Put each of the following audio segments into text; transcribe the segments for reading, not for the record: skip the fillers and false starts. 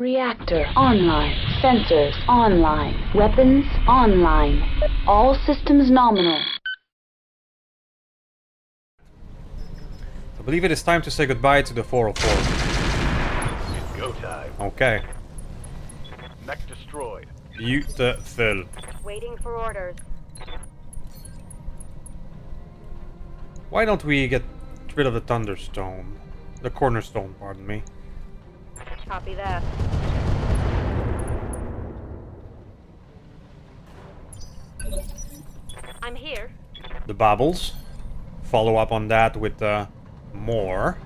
Reactor online. Sensors online. Weapons online. All systems nominal. I believe it is time to say goodbye to the 404. It's go time. Okay. Mech destroyed. Beautiful. Waiting for orders. Why don't we get rid of the thunderstone? The cornerstone, pardon me. Copy that. I'm here. The baubles. Follow up on that with more.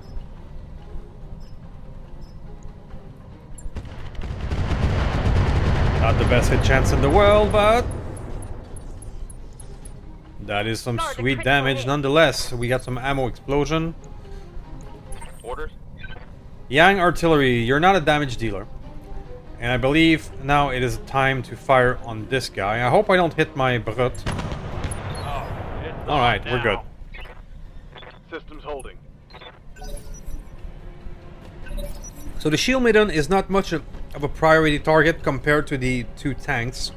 Not the best hit chance in the world, but that is some sweet damage nonetheless. We got some ammo explosion. Orders? Yang artillery, you're not a damage dealer. And I believe now it is time to fire on this guy. I hope I don't hit my brut. Alright, we're good. Systems holding. So the shield maiden is not much of a priority target compared to the two tanks.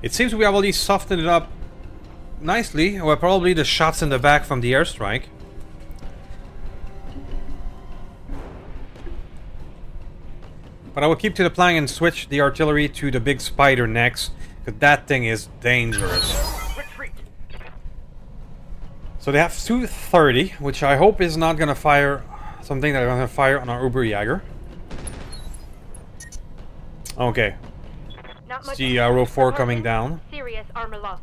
It seems we have already softened it up nicely. Well, probably the shots in the back from the airstrike. But I will keep to the plan and switch the artillery to the big spider next, because that thing is dangerous. Retreat. So they have 230, which I hope is not going to fire something that are going to fire on our Uberjäger. Okay. Not much. See row 4 coming down. Serious armor loss.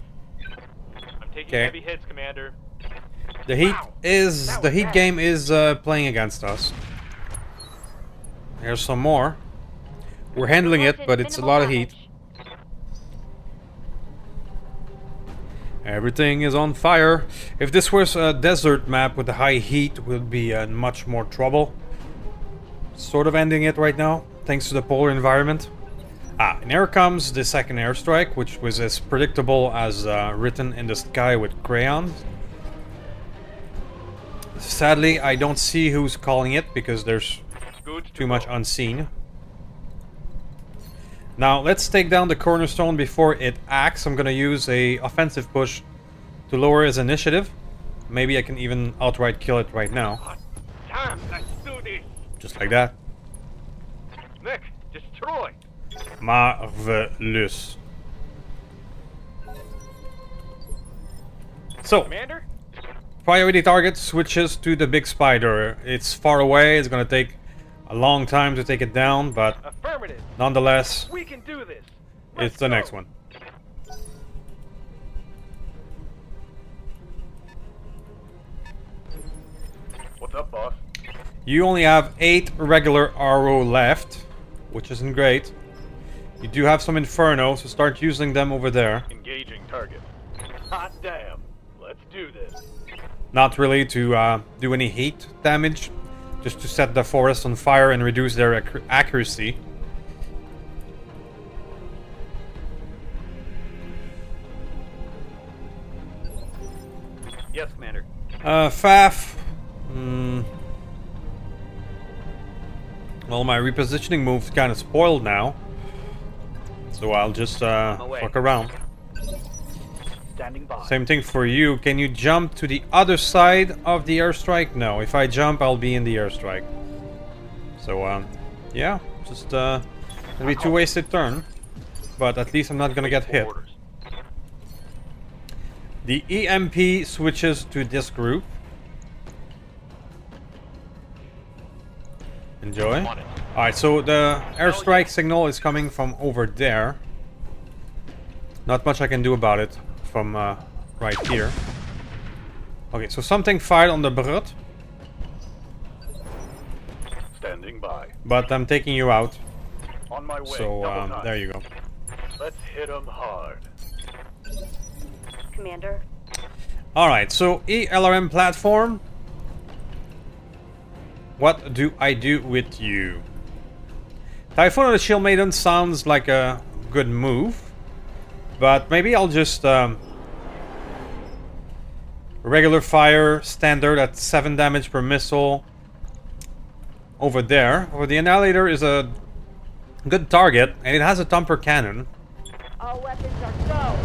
I'm taking Okay. heavy hits, Commander. The heat Wow. is That the was heat bad. game is playing against us. Here's some more. We're handling it, but it's a lot of heat. Everything is on fire. If this was a desert map with the high heat, we'll be in much more trouble. Sort of ending it right now, thanks to the polar environment. And here comes the second airstrike, which was as predictable as written in the sky with crayons. Sadly, I don't see who's calling it because there's Good. too much unseen. Now let's take down the cornerstone before it acts. I'm gonna use a offensive push to lower his initiative. Maybe I can even outright kill it right now. Time. Let's do this. Just like that. Mech destroyed. Marvelous. So, Commander? priority target switches to the big spider. It's far away, it's gonna take a long time to take it down, but Affirmative. nonetheless, We can do this. it's the next one. What's up, boss? You only have 8 regular RO left, which isn't great. You do have some Inferno, so start using them over there. Engaging target. Hot damn. Let's do this. Not really to do any heat damage, just to set the forest on fire and reduce their accuracy. Yes, Commander. Faf. Well, my repositioning move's kind of spoiled now. So I'll just fuck around. Standing by. Same thing for you. Can you jump to the other side of the airstrike? No. If I jump, I'll be in the airstrike. So, yeah. Just, it'll be 2 wasted turn. But at least I'm not gonna get hit. Orders. The EMP switches to this group. Enjoy. On it. Alright, so the airstrike signal is coming from over there. Not much I can do about it from right here. Okay, so something fired on the Brut, Standing by. but I'm taking you out. On my way. So Double time. there you go. Let's hit 'em hard. Commander. Alright, so ELRM platform. What do I do with you? Typhoon of the Shield Maiden sounds like a good move. But maybe I'll just regular fire, standard at 7 damage per missile. over there. Where the Annihilator is a good target, and it has a thumper cannon. All weapons are go.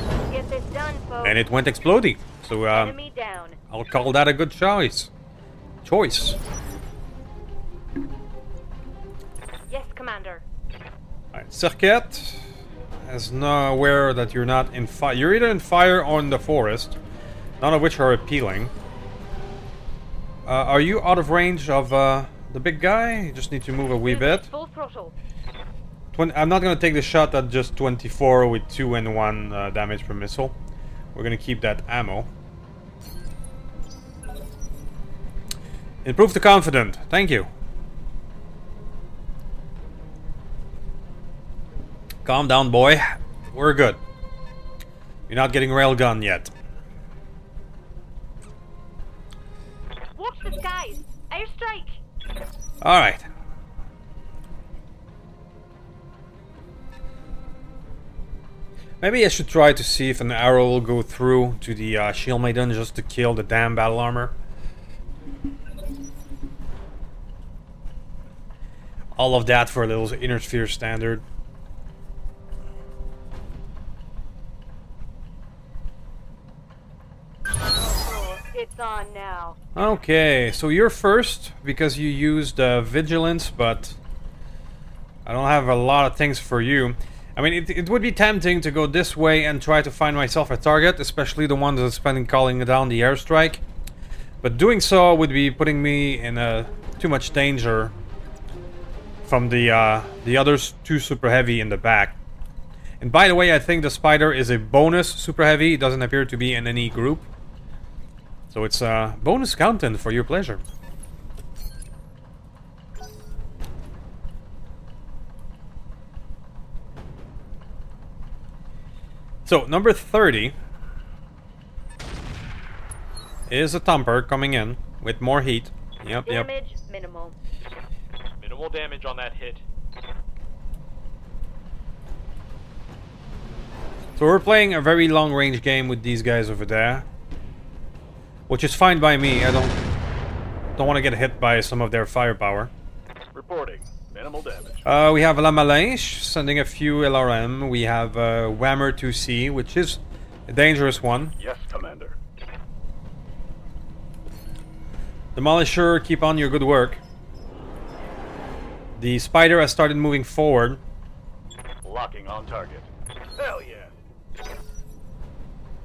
Let's get this done, folks. And it went exploding. So Enemy down. I'll call that a good choice. Yes, Commander. Alright, Circuit is now aware that you're not in fire. You're either in fire or in the forest, none of which are appealing. Are you out of range of the big guy? You just need to move a wee bit. Full throttle. I'm not going to take the shot at just 24 with 2 and 1 damage per missile. We're going to keep that ammo. Improve the confident. Thank you. Calm down, boy. We're good. You're not getting railgun yet. Watch the skies. Airstrike. Alright. Maybe I should try to see if an arrow will go through to the shield maiden just to kill the damn battle armor. All of that for a little inner sphere standard. It's on now. Okay, so you're first because you used vigilance, but I don't have a lot of things for you. I mean, it would be tempting to go this way and try to find myself a target, especially the ones that's spending calling down the airstrike. But doing so would be putting me in too much danger from the others two super heavy in the back. And by the way, I think the spider is a bonus super heavy. It doesn't appear to be in any group. So it's bonus content for your pleasure. So, number 30 is a thumper coming in with more heat. Yep. Damage minimal. Minimal damage on that hit. So we're playing a very long range game with these guys over there. Which is fine by me. I don't want to get hit by some of their firepower. Reporting. Minimal damage. We have La Malinche sending a few LRM. We have Whammer 2C, which is a dangerous one. Yes, Commander. Demolisher, keep on your good work. The spider has started moving forward. Locking on target. Hell yeah.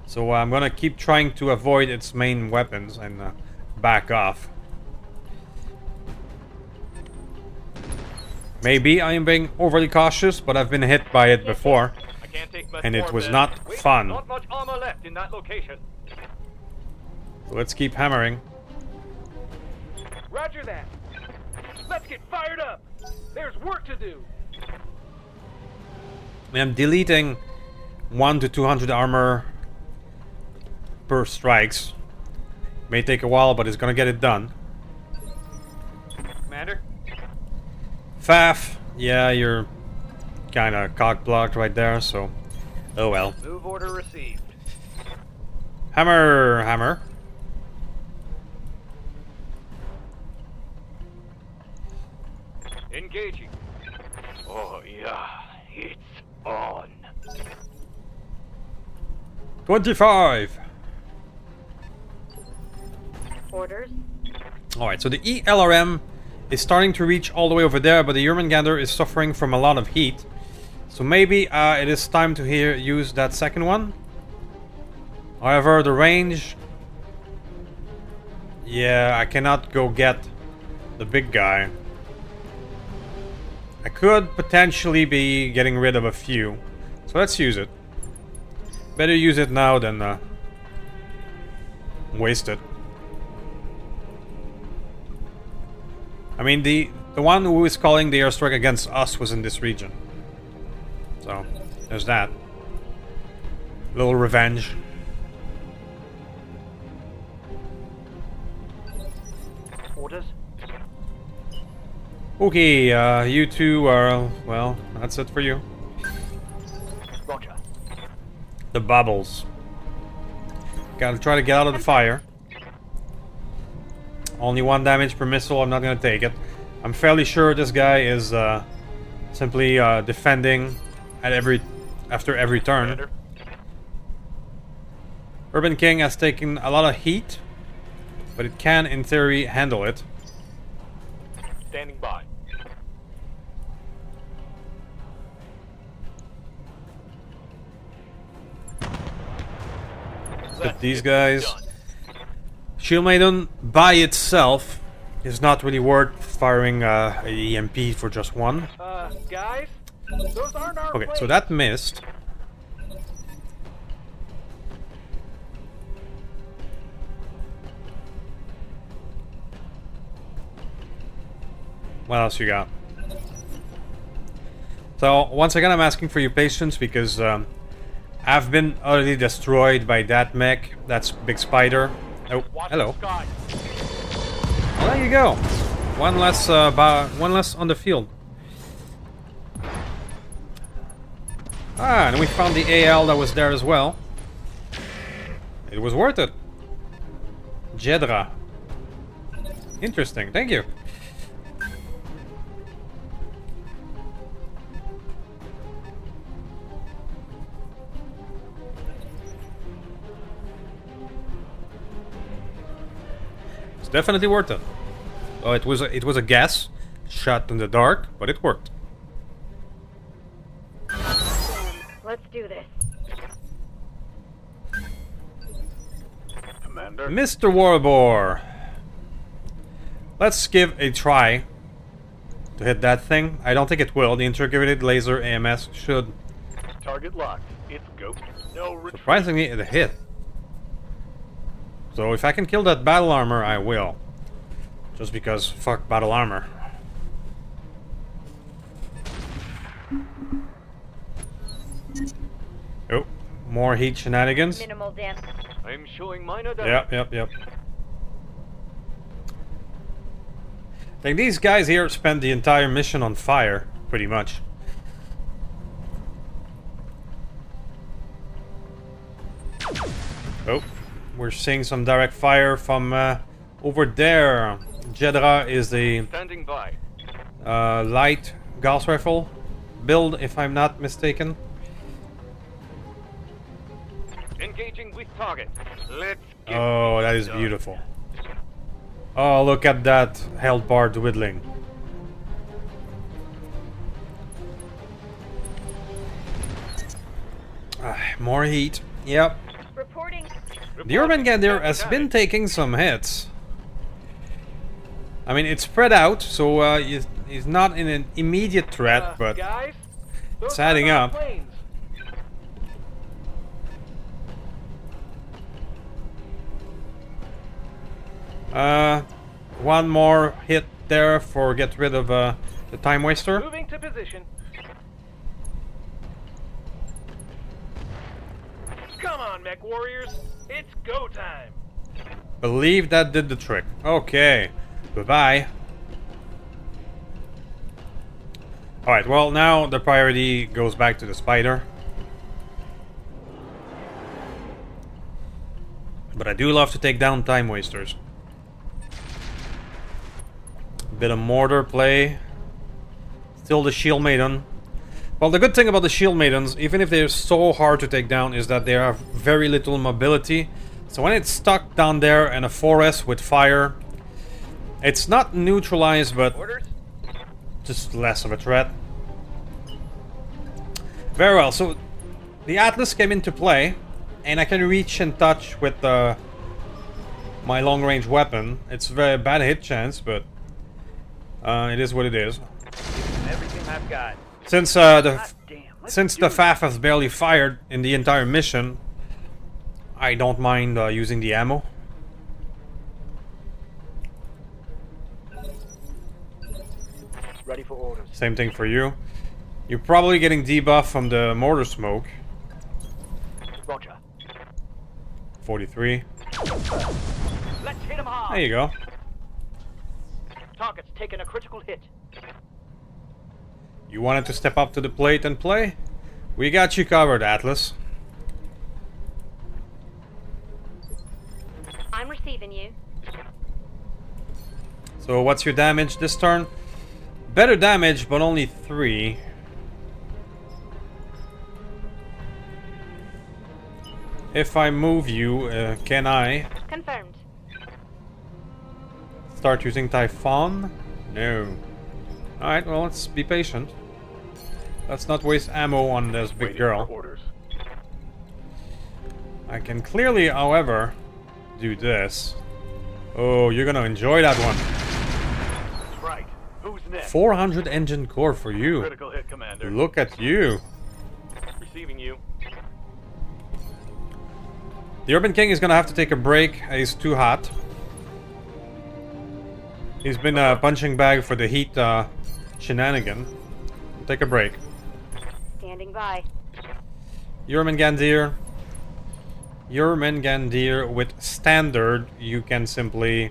So I'm gonna keep trying to avoid its main weapons and back off. Maybe I am being overly cautious, but I've been hit by it before, I can't take much and more it was of not this. Wait, fun. Not much armor left in that location. So let's keep hammering. Roger that. Let's get fired up. There's work to do. I'm deleting 1 to 200 armor per strikes. May take a while, but it's gonna get it done. Commander? Faf, yeah, you're kinda cock-blocked right there, so oh well. Move order received. Hammer. Engaging. Oh yeah, it's on. 25! Orders. Alright, so the ELRM is starting to reach all the way over there, but the Yermangander is suffering from a lot of heat. So maybe it is time to use that second one. However, the range... Yeah, I cannot go get the big guy. I could potentially be getting rid of a few. So let's use it. Better use it now than waste it. I mean, the one who is calling the airstrike against us was in this region. So, there's that. Little revenge. Orders? Okay, you two are... Well, that's it for you. Roger. The bubbles. Gotta try to get out of the fire. Only 1 damage per missile, I'm not gonna take it. I'm fairly sure this guy is simply defending at after every turn. Commander. Urban King has taken a lot of heat, but it can, in theory, handle it. Standing by. But these guys... Shield Maiden by itself is not really worth firing a EMP for just one. Guys, those aren't our Okay, so planes. that missed. What else you got? So, once again, I'm asking for your patience because I've been utterly destroyed by that mech. That's Big Spider. Oh, Watch hello. the sky. Well, there you go. One less on the field. Ah, and we found the AL that was there as well. It was worth it. Jedra. Interesting, thank you. It's definitely worth it. Oh, it was a guess, shot in the dark, but it worked. Let's do this. Commander. Mr. Warboar, let's give a try to hit that thing. I don't think it will. The integrated laser AMS should. Target locked. It's go. No retreat. Surprisingly, it hit. So if I can kill that battle armor, I will. Just because, fuck battle armor. Oh, more heat shenanigans. Minimal damage. I'm showing minor damage. Yep. I think these guys here spent the entire mission on fire, pretty much. Oh, we're seeing some direct fire from over there. Jedra is the Standing by. light Gauss rifle build, if I'm not mistaken. Engaging with target. Let's get Oh, that this is done. beautiful. Oh, look at that health bar dwindling. More heat. Yep. Reporting. The Urban Gander has been taking some hits. I mean, it's spread out, so he's not in an immediate threat, but guys, those it's adding aren't up. our planes. One more hit there for get rid of the time waster. Moving to position. Come on, mech warriors. It's go time. Believe that did the trick. Okay. Goodbye. Alright, well now the priority goes back to the spider. But I do love to take down time wasters. Bit of mortar play. Still the shield maiden. Well, the good thing about the shield maidens, even if they're so hard to take down, is that they have very little mobility. So when it's stuck down there in a forest with fire, it's not neutralized, but Orders. just less of a threat. Very well, so the Atlas came into play, and I can reach and touch with my long-range weapon. It's a very bad hit chance, but it is what it is. Everything I've got. Since since the FAF has barely fired in the entire mission, I don't mind using the ammo. Ready for orders. Same thing for you. You're probably getting debuff from the mortar smoke. Roger. 43. Let's hit him hard. There you go. Target's taking a critical hit. You wanted to step up to the plate and play? We got you covered, Atlas. I'm receiving you. So what's your damage this turn? Better damage, but only 3. If I move you, can I Confirmed. start using Typhon? No. Alright, well, let's be patient. Let's not waste ammo on this big Waiting girl. for orders. I can clearly, however, do this. Oh, you're gonna enjoy that one. That's right. Who's next? 400 engine core for you. Critical hit, Commander. Look at you. Receiving you. The Urban King is gonna have to take a break. He's too hot. He's been a punching bag for the heat shenanigan. Take a break. Standing by. Jormungandr with standard, you can simply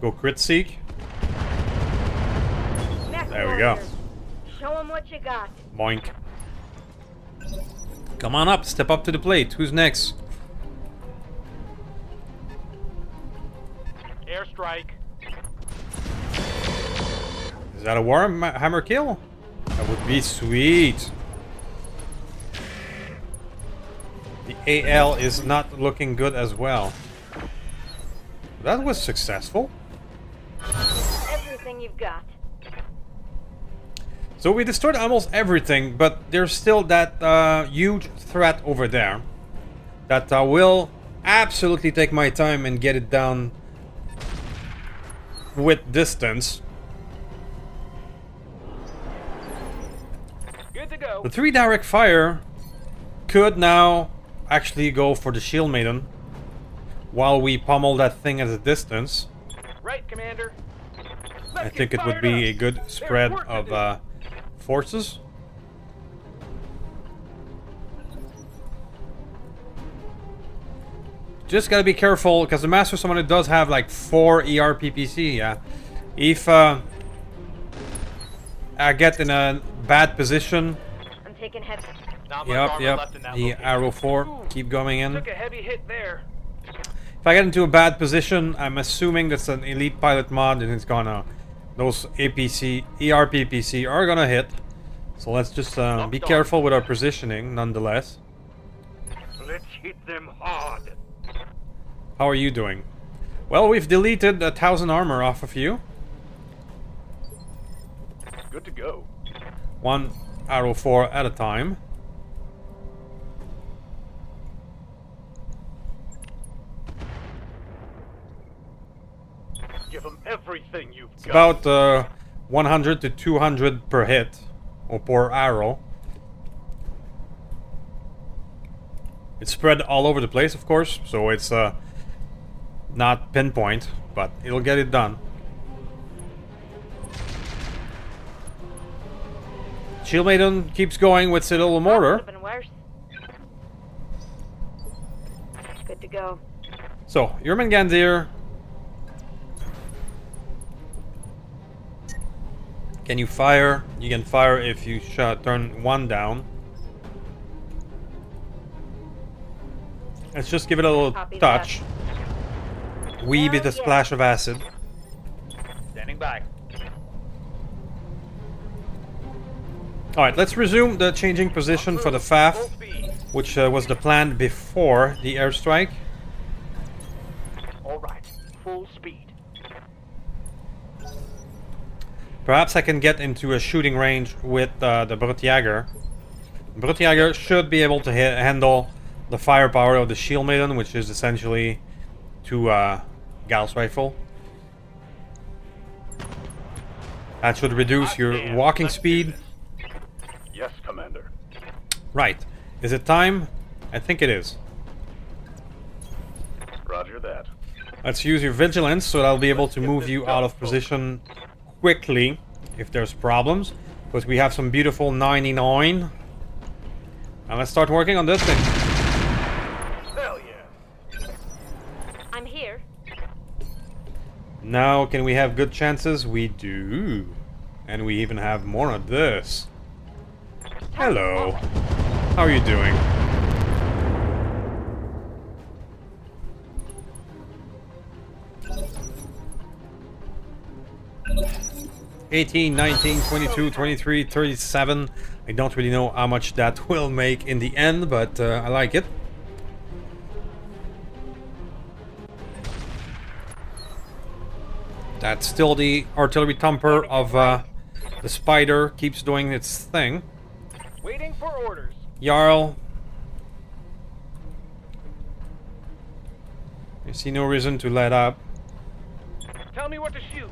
go crit seek. Next There we go. order. Show 'em what you got. Boink. Come on up, step up to the plate. Who's next? Airstrike. Is that a Warhammer kill? That would be sweet. The AL is not looking good as well. That was successful. Everything you've got. So we destroyed almost everything, but there's still that huge threat over there that will absolutely take my time and get it down with distance. Good to go. The 3 direct fire could now actually go for the Shield Maiden while we pummel that thing at a distance. Right, Commander. I think it would be a good spread of forces. Just gotta be careful because the Master Summoner does have like 4 ERPPC. Yeah, if I get in a bad position. I'm taking heavy. Not much armor Yep. left in that The location. arrow 4, keep going in. Took a heavy hit there. If I get into a bad position, I'm assuming that's an elite pilot mod and it's gonna, those APC, ERPPC are gonna hit. So let's just be careful with our positioning nonetheless. Let's hit them hard. How are you doing? Well, we've deleted 1,000 armor off of you. Good to go. 1 arrow 4 at a time. Give them everything you've It's got. about 100 to 200 per hit, or per arrow. It's spread all over the place, of course, so it's not pinpoint, but it'll get it done. Shield Maiden keeps going with Citadel Mortar. Could've been worse. Good to go. So, Jormungandr. Can you fire? You can fire if you turn 1 down. Let's just give it a little Copy touch. Wee bit of yeah. splash of acid. Standing by. Alright, let's resume the changing position for the FAF, Full speed. which was the plan before the airstrike. All right. Full speed. Perhaps I can get into a shooting range with the Brutjäger. Brutjäger should be able to handle the firepower of the Shield Maiden, which is essentially 2 Gauss rifle. That should reduce your Goddamn, walking let's do speed. this. Yes, Commander. Right. Is it time? I think it is. Roger that. Let's use your vigilance so that I'll be able Let's to get move this you done, out of folks. position quickly if there's problems. Because we have some beautiful 99. And let's start working on this thing. Hell yeah. I'm here. Now, can we have good chances? We do. And we even have more of this. Hello. How are you doing? 18, 19, 22, 23, 37. I don't really know how much that will make in the end, but I like it. That's still the artillery thumper of the spider, keeps doing its thing. Waiting for orders. Jarl. I see no reason to let up. Tell me what to shoot.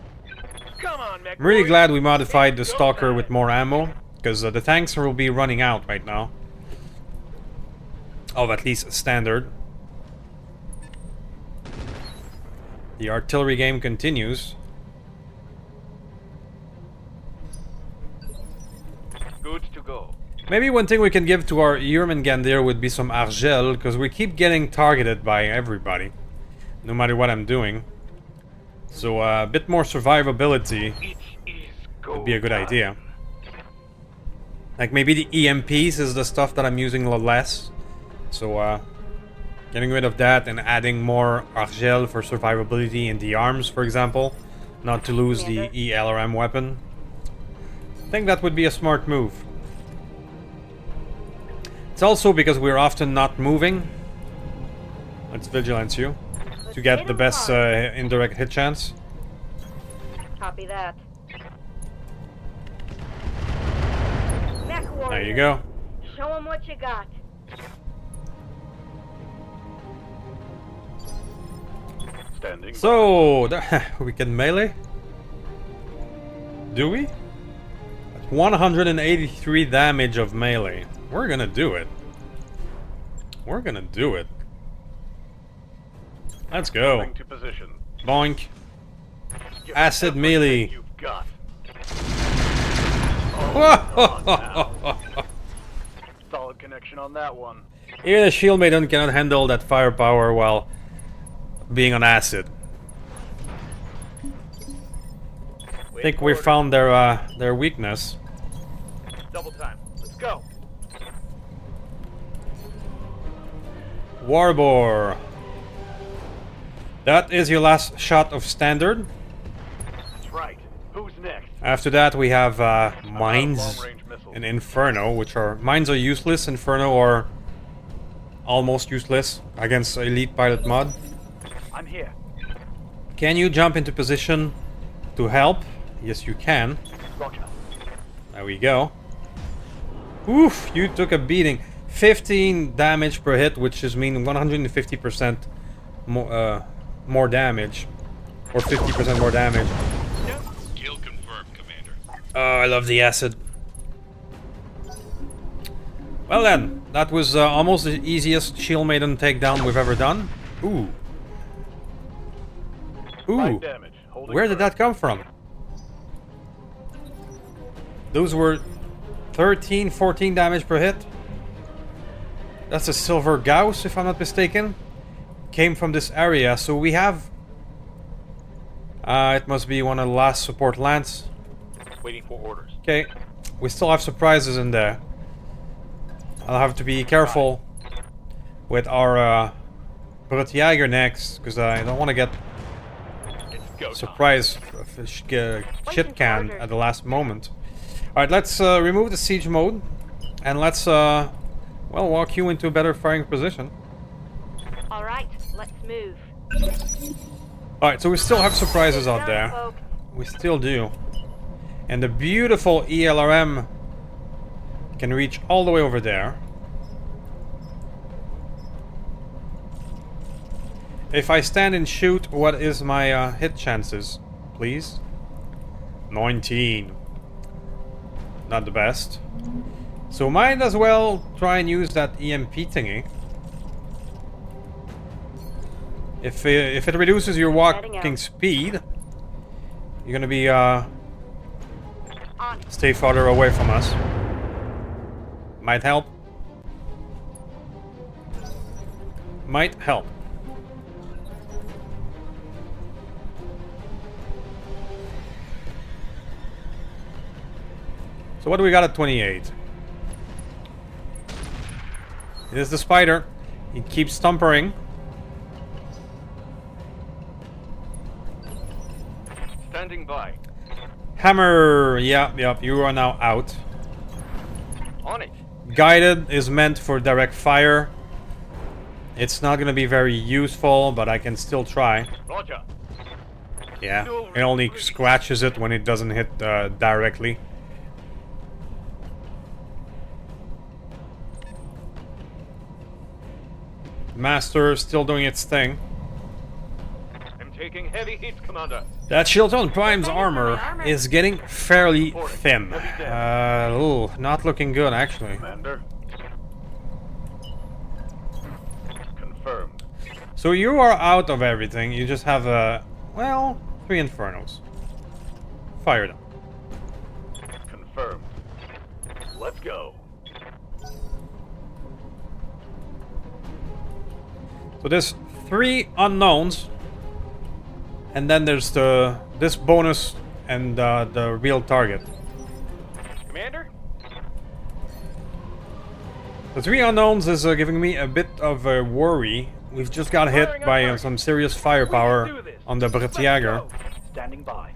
Come on, mech I'm really boy. glad we modified the It's go stalker time. with more ammo, because the tanks will be running out right now. Of at least standard. The artillery game continues. Good to go. Maybe one thing we can give to our Jurmengander would be some Argel, because we keep getting targeted by everybody, no matter what I'm doing. So a bit more survivability It is would be a good go time. idea. Like maybe the EMPs is the stuff that I'm using a lot less. So getting rid of that and adding more Argel for survivability in the arms, for example. Not to lose the ELRM weapon. I think that would be a smart move. It's also because we're often not moving. Let's vigilance you to get the best indirect hit chance. Copy that. Mech warrior. There you go. Show them what you got. Standing. So we can melee. Do we? 183 damage of melee. We're gonna do it. We're gonna do it. Let's go. Moving to position. Boink. Give Acid everything melee. You've got. Solid connection on that one. Even a shield maiden cannot handle that firepower while being on acid. I think we found their weakness. Double time. Let's go. Warbore. That is your last shot of standard. That's right. Who's next? After that we have mines long-range missiles. and Inferno, which are... Mines are useless, Inferno are almost useless against Elite Pilot mod. I'm here. Can you jump into position to help? Yes, you can. Roger. There we go. Oof, you took a beating. 15 damage per hit, which is mean 150% more damage. Or 50% more damage. Kill confirmed, Commander. Oh, I love the acid. Well then, that was almost the easiest Shield Maiden takedown we've ever done. Ooh. Ooh. 5 damage. Holding Where did firm. that come from? Those were 13, 14 damage per hit. That's a silver Gauss, if I'm not mistaken. Came from this area, so we have... it must be one of the last support lance. Waiting for orders. Okay, we still have surprises in there. I'll have to be careful with our Brutjäger next, because I don't want to get It's go time. surprise shit canned at the last moment. Alright, let's remove the siege mode, and let's well, walk you into a better firing position. All right, let's move. Alright, so we still have surprises out Done, there. folks. We still do. And the beautiful ELRM can reach all the way over there. If I stand and shoot, what is my hit chances, please? 19. Not the best. So might as well try and use that EMP thingy. If it reduces your Heading walking out. speed, you're gonna be On. stay farther away from us. Might help. Might help. So what do we got at 28? It is the spider. He keeps stumpering. Standing by. Hammer! Yep, you are now out. On it. Guided is meant for direct fire. It's not gonna be very useful, but I can still try. Roger. Yeah, it only scratches it when it doesn't hit directly. Master still doing its thing. I'm taking heavy hits, Commander. That shield on Prime's armor is getting fairly thin. Ooh, not looking good actually. Commander. Confirmed. So you are out of everything. You just have well, 3 Infernos. Fire them. Confirmed. Let's go. So there's 3 unknowns, and then there's this bonus and the real target. Commander? The 3 unknowns is giving me a bit of a worry. We've just got hit by some serious firepower on the Bretiager Standing by.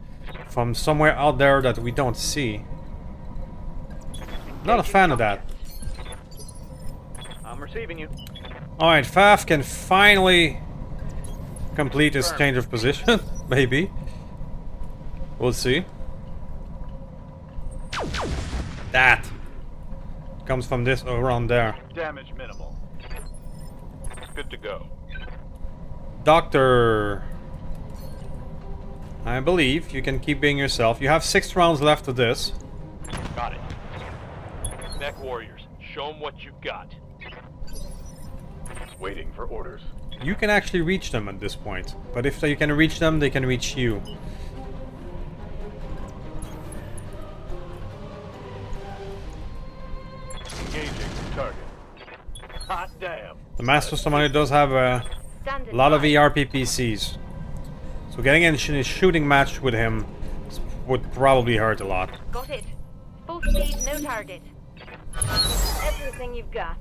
from somewhere out there that we don't see. Not a fan of that. I'm receiving you. Alright, Faf can finally complete his change of position. Maybe. We'll see. That comes from this around there. Damage minimal. Good to go. Doctor, I believe you can keep being yourself. You have 6 rounds left of this. Got it. Mech warriors, show them what you got. Waiting for orders. You can actually reach them at this point. But if you can reach them, they can reach you. Engaging target. Hot damn. The Master Summoner does have a Standing lot of by. ERPPCs. So getting in a shooting match with him would probably hurt a lot. Got it. Full speed, no target. Everything you've got.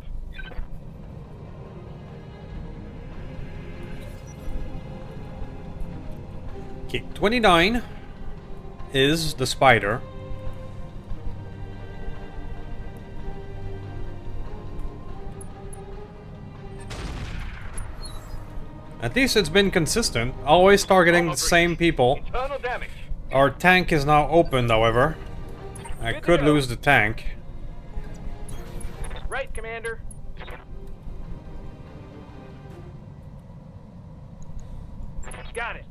Okay, 29 is the spider. At least it's been consistent, always targeting the same people. Internal damage. Our tank is now opened, however. I Good to could go. lose the tank. Right, Commander. Got it.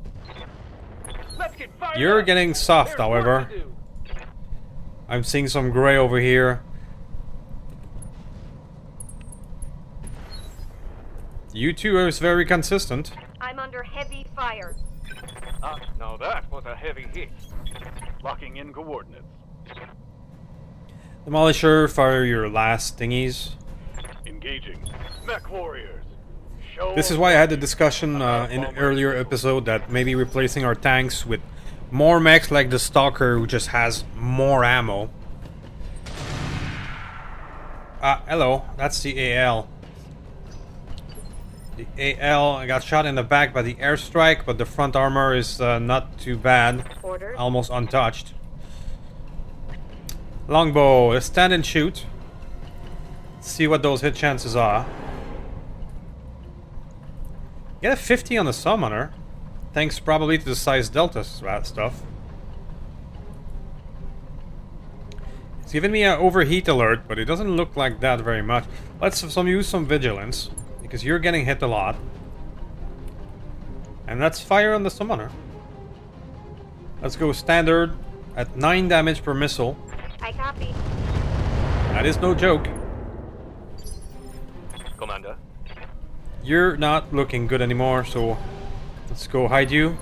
Let's get fired You're up. getting soft, There's work however. to do. I'm seeing some gray over here. You two are very consistent. I'm under heavy fire. Now that was a heavy hit. Locking in coordinates. Demolisher, fire your last thingies. Engaging. Mech warriors. Show This is why I had the discussion in an earlier episode that maybe replacing our tanks with more mechs like the Stalker who just has more ammo. Hello, that's the AL. The AL, I got shot in the back by the airstrike, but the front armor is not too bad. Orders. Almost untouched. Longbow, let's stand and shoot. See what those hit chances are. Get a 50 on the summoner. Thanks probably to the size delta stuff. It's giving me an overheat alert, but it doesn't look like that very much. Let's use some vigilance, because you're getting hit a lot. And let's fire on the summoner. Let's go standard at 9 damage per missile. I copy. That is no joke. Commander. You're not looking good anymore, so let's go hide you.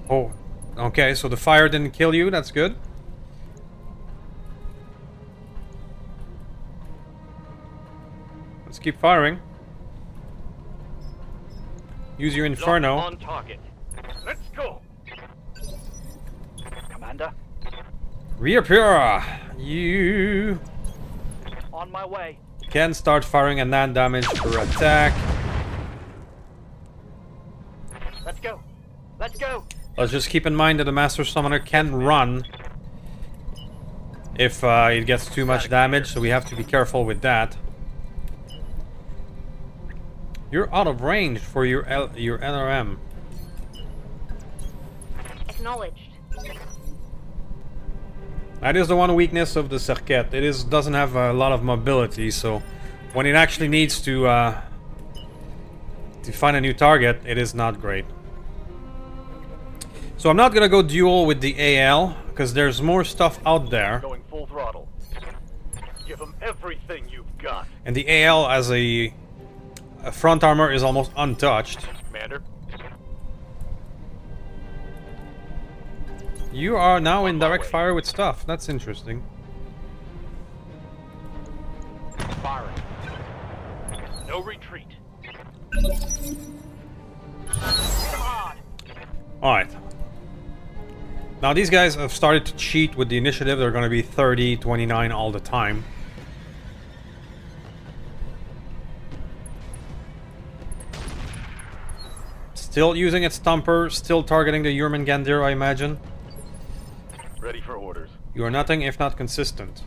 Oh, okay, so the fire didn't kill you, that's good. Let's keep firing. Use your Inferno. Lock on target. Let's go. Commander. Reappear! You On my way. can start firing at 9 damage per attack. Let's go. Let's go. Let's just keep in mind that the Master Summoner can run if it gets too much damage, so we have to be careful with that. You're out of range for your NRM. Acknowledged. That is the one weakness of the Serquette. It doesn't have a lot of mobility, so when it actually needs to find a new target, it is not great. So I'm not gonna go duel with the AL because there's more stuff out there. Going full throttle. Give them everything you've got. And the AL as a front armor is almost untouched. Commander. You are now in direct fire with stuff. That's interesting. Firing. No retreat. Alright. Now these guys have started to cheat with the initiative. They're going to be 30, 29 all the time. Still using its stomper, still targeting the Jurmengander, I imagine. Ready for orders. You are nothing if not consistent.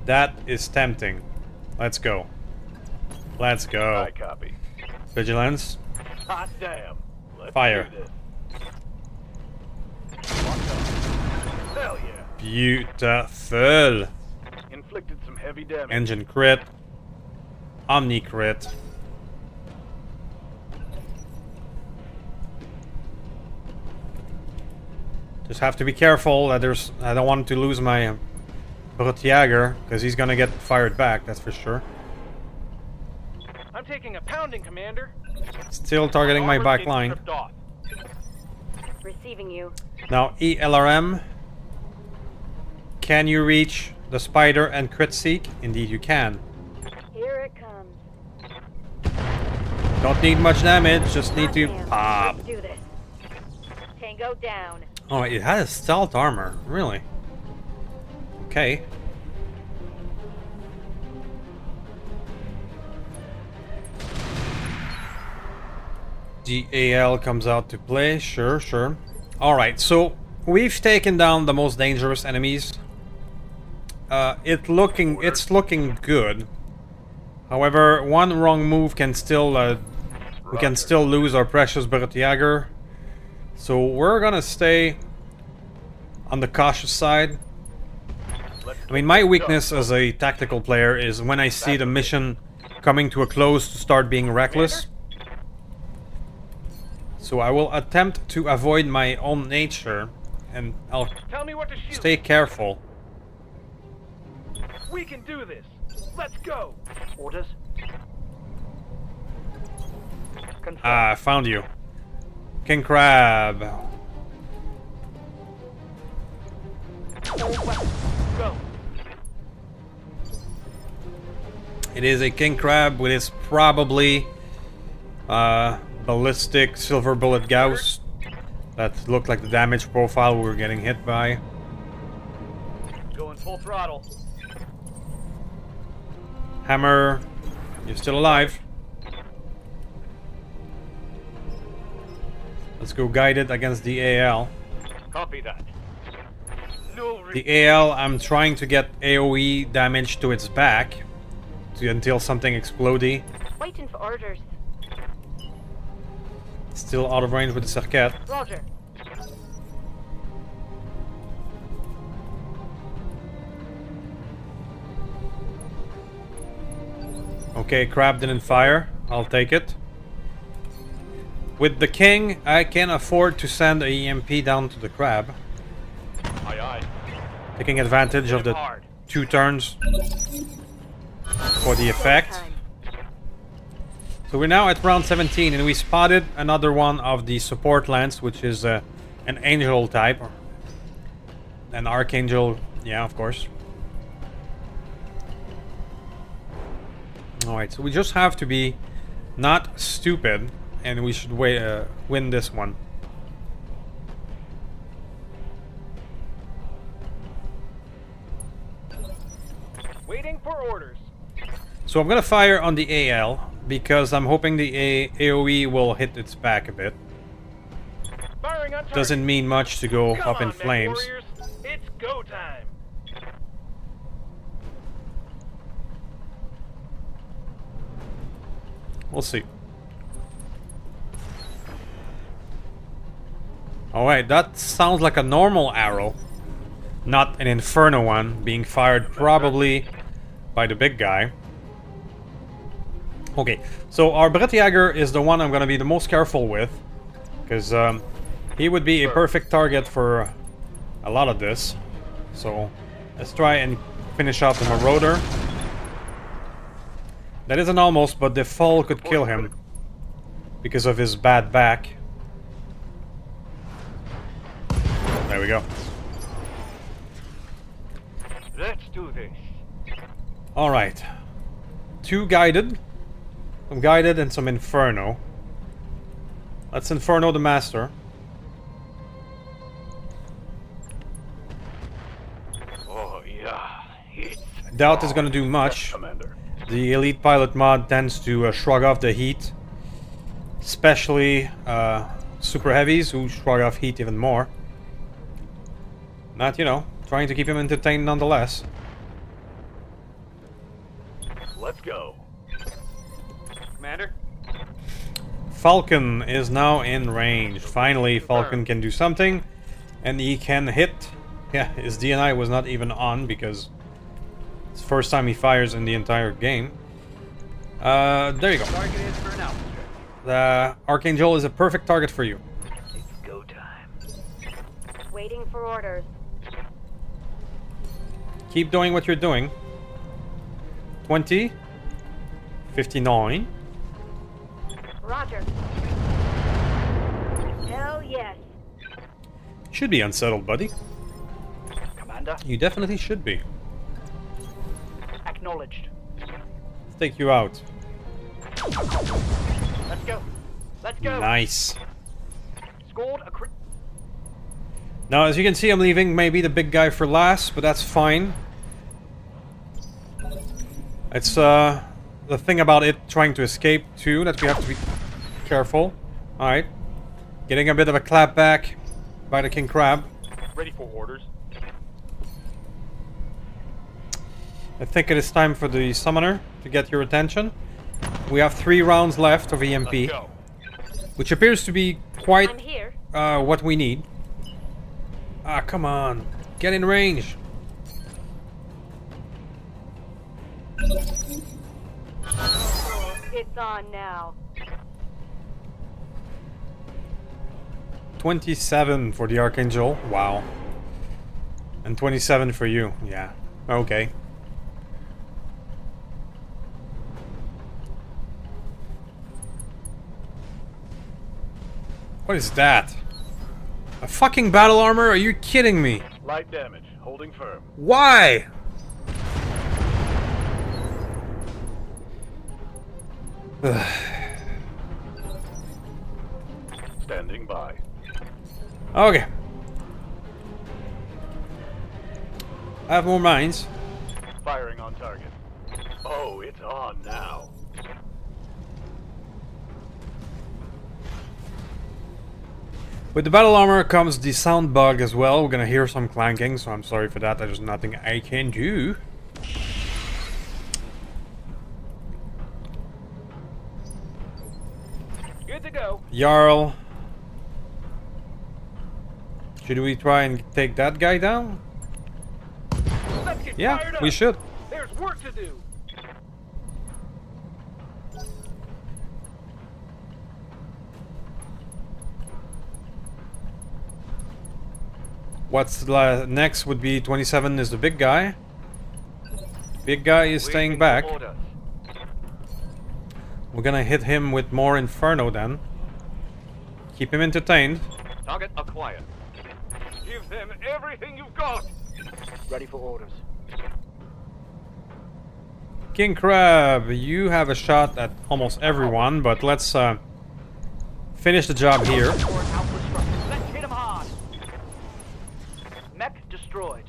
That is tempting. Let's go. Let's go. I copy. Vigilance. Hot damn. Let's Fire. do this. Locked up. Hell yeah. Beautiful. Inflicted some heavy damage. Engine crit. Omni crit. Just have to be careful that I don't want to lose my Brutjäger, because he's gonna get fired back, that's for sure. I'm taking a pounding, Commander. Still targeting my back line. Receiving you. Now, ELRM. Can you reach the spider and crit seek? Indeed you can. Here it comes. Don't need much damage, just need to Goddamn, pop. let's do this. Tango down. Oh, it has stealth armor, really? Okay. DAL comes out to play, sure. Alright, so we've taken down the most dangerous enemies. It's looking good. However, one wrong move can still we can still lose our precious Brutjäger. So we're gonna stay on the cautious side. I mean, my weakness as a tactical player is when I see the mission coming to a close to start being reckless. So I will attempt to avoid my own nature, and I'll Tell me what to shoot. stay careful. We can do this. Let's go. Orders. Ah, I found you. King Crab. Go. It is a King Crab with his probably ballistic silver bullet Gauss. That looked like the damage profile we were getting hit by. Going full throttle. Hammer, you're still alive. Let's go guided against the AL. Copy that. No The AL, I'm trying to get AoE damage to its back until something explodey. Waiting for orders. Still out of range with the Serquette. Roger. Okay, Crab didn't fire. I'll take it. With the King, I can afford to send a EMP down to the Crab. Aye, aye. Taking advantage of the 2 turns for the effect. So we're now at round 17 and we spotted another one of the support lance, which is an angel type. An archangel, yeah, of course. Alright, so we just have to be not stupid and we should win this one. Waiting for orders. So I'm gonna fire on the AL because I'm hoping the AoE will hit its back a bit. Firing on target. Doesn't mean much to go Come up in on, men flames. warriors. It's go time. We'll see. Alright, that sounds like a normal arrow. Not an inferno one, being fired probably by the big guy. Okay, so our Brettjäger is the one I'm gonna be the most careful with. Because he would be a perfect target for a lot of this. So let's try and finish off the Marauder. That is an almost, but the fall could kill him. Because of his bad back. There we go. Let's do this. Alright. 2 guided. Some guided and some inferno. Let's inferno the master. Oh yeah. I doubt it's gonna do much. Commander. The elite pilot mod tends to shrug off the heat. Especially super heavies who shrug off heat even more. Not, you know, trying to keep him entertained nonetheless. Let's go. Commander? Falcon is now in range. Finally, Falcon can do something. And he can hit. Yeah, his DNI was not even on because it's the first time he fires in the entire game. There you go. Target is for an altitude. The Archangel is a perfect target for you. It's go time. Waiting for orders. Keep doing what you're doing. 20. 59. Roger. Hell yes. Should be unsettled, buddy. Commander? You definitely should be. Acknowledged. Let's take you out. Let's go. Let's go. Nice. Scored a crit. Now, as you can see, I'm leaving maybe the big guy for last, but that's fine. It's the thing about it trying to escape too that we have to be careful. Alright. Getting a bit of a clap back by the King Crab. Ready for orders. I think it is time for the summoner to get your attention. We have 3 rounds left of EMP, Let's go. which appears to be quite I'm here. what we need. Ah, come on. Get in range. Oh, it's on now. 27 for the Archangel. Wow. And 27 for you. Yeah. Okay. What is that? A fucking battle armor? Are you kidding me? Light damage. Holding firm. Why? Standing by. Okay. I have more mines. Firing on target. Oh, it's on now. With the battle armor comes the sound bug as well. We're gonna hear some clanking, so I'm sorry for that. There's nothing I can do. Good to go. Jarl. Should we try and take that guy down? Let's get Yeah, fired up. we should. There's work to do. What's next would be 27 is the big guy. Big guy is staying Waiting back. for orders. We're gonna hit him with more Inferno then. Keep him entertained. Target acquired. Give them everything you've got. Ready for orders. King Crab, you have a shot at almost everyone, but let's finish the job here. Let's hit him hard. Mech destroyed.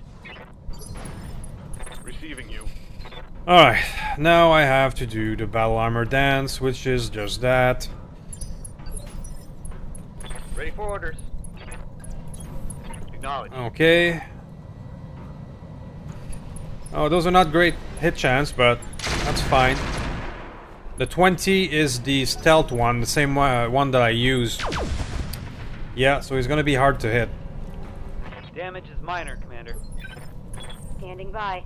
Receiving you. Alright, now I have to do the battle armor dance, which is just that. Ready for orders. Acknowledge. Okay. Oh, those are not great hit chance, but that's fine. The 20 is the stealth one, the same one that I used. Yeah, so he's gonna be hard to hit. Damage is minor, Commander. Standing by.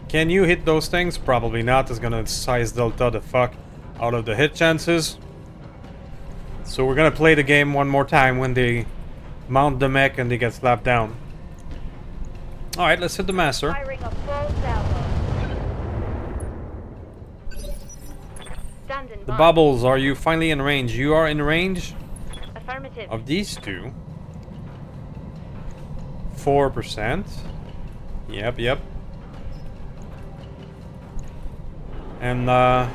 Can you hit those things? Probably not. It's gonna size delta the fuck out of the hit chances. So we're gonna play the game one more time when they mount the mech and they get slapped down. Alright, let's hit the master. Firing a full salvo. Standing The by. bubbles, are you finally in range? You are in range Affirmative. of these two. 4%. Yep, yep. And not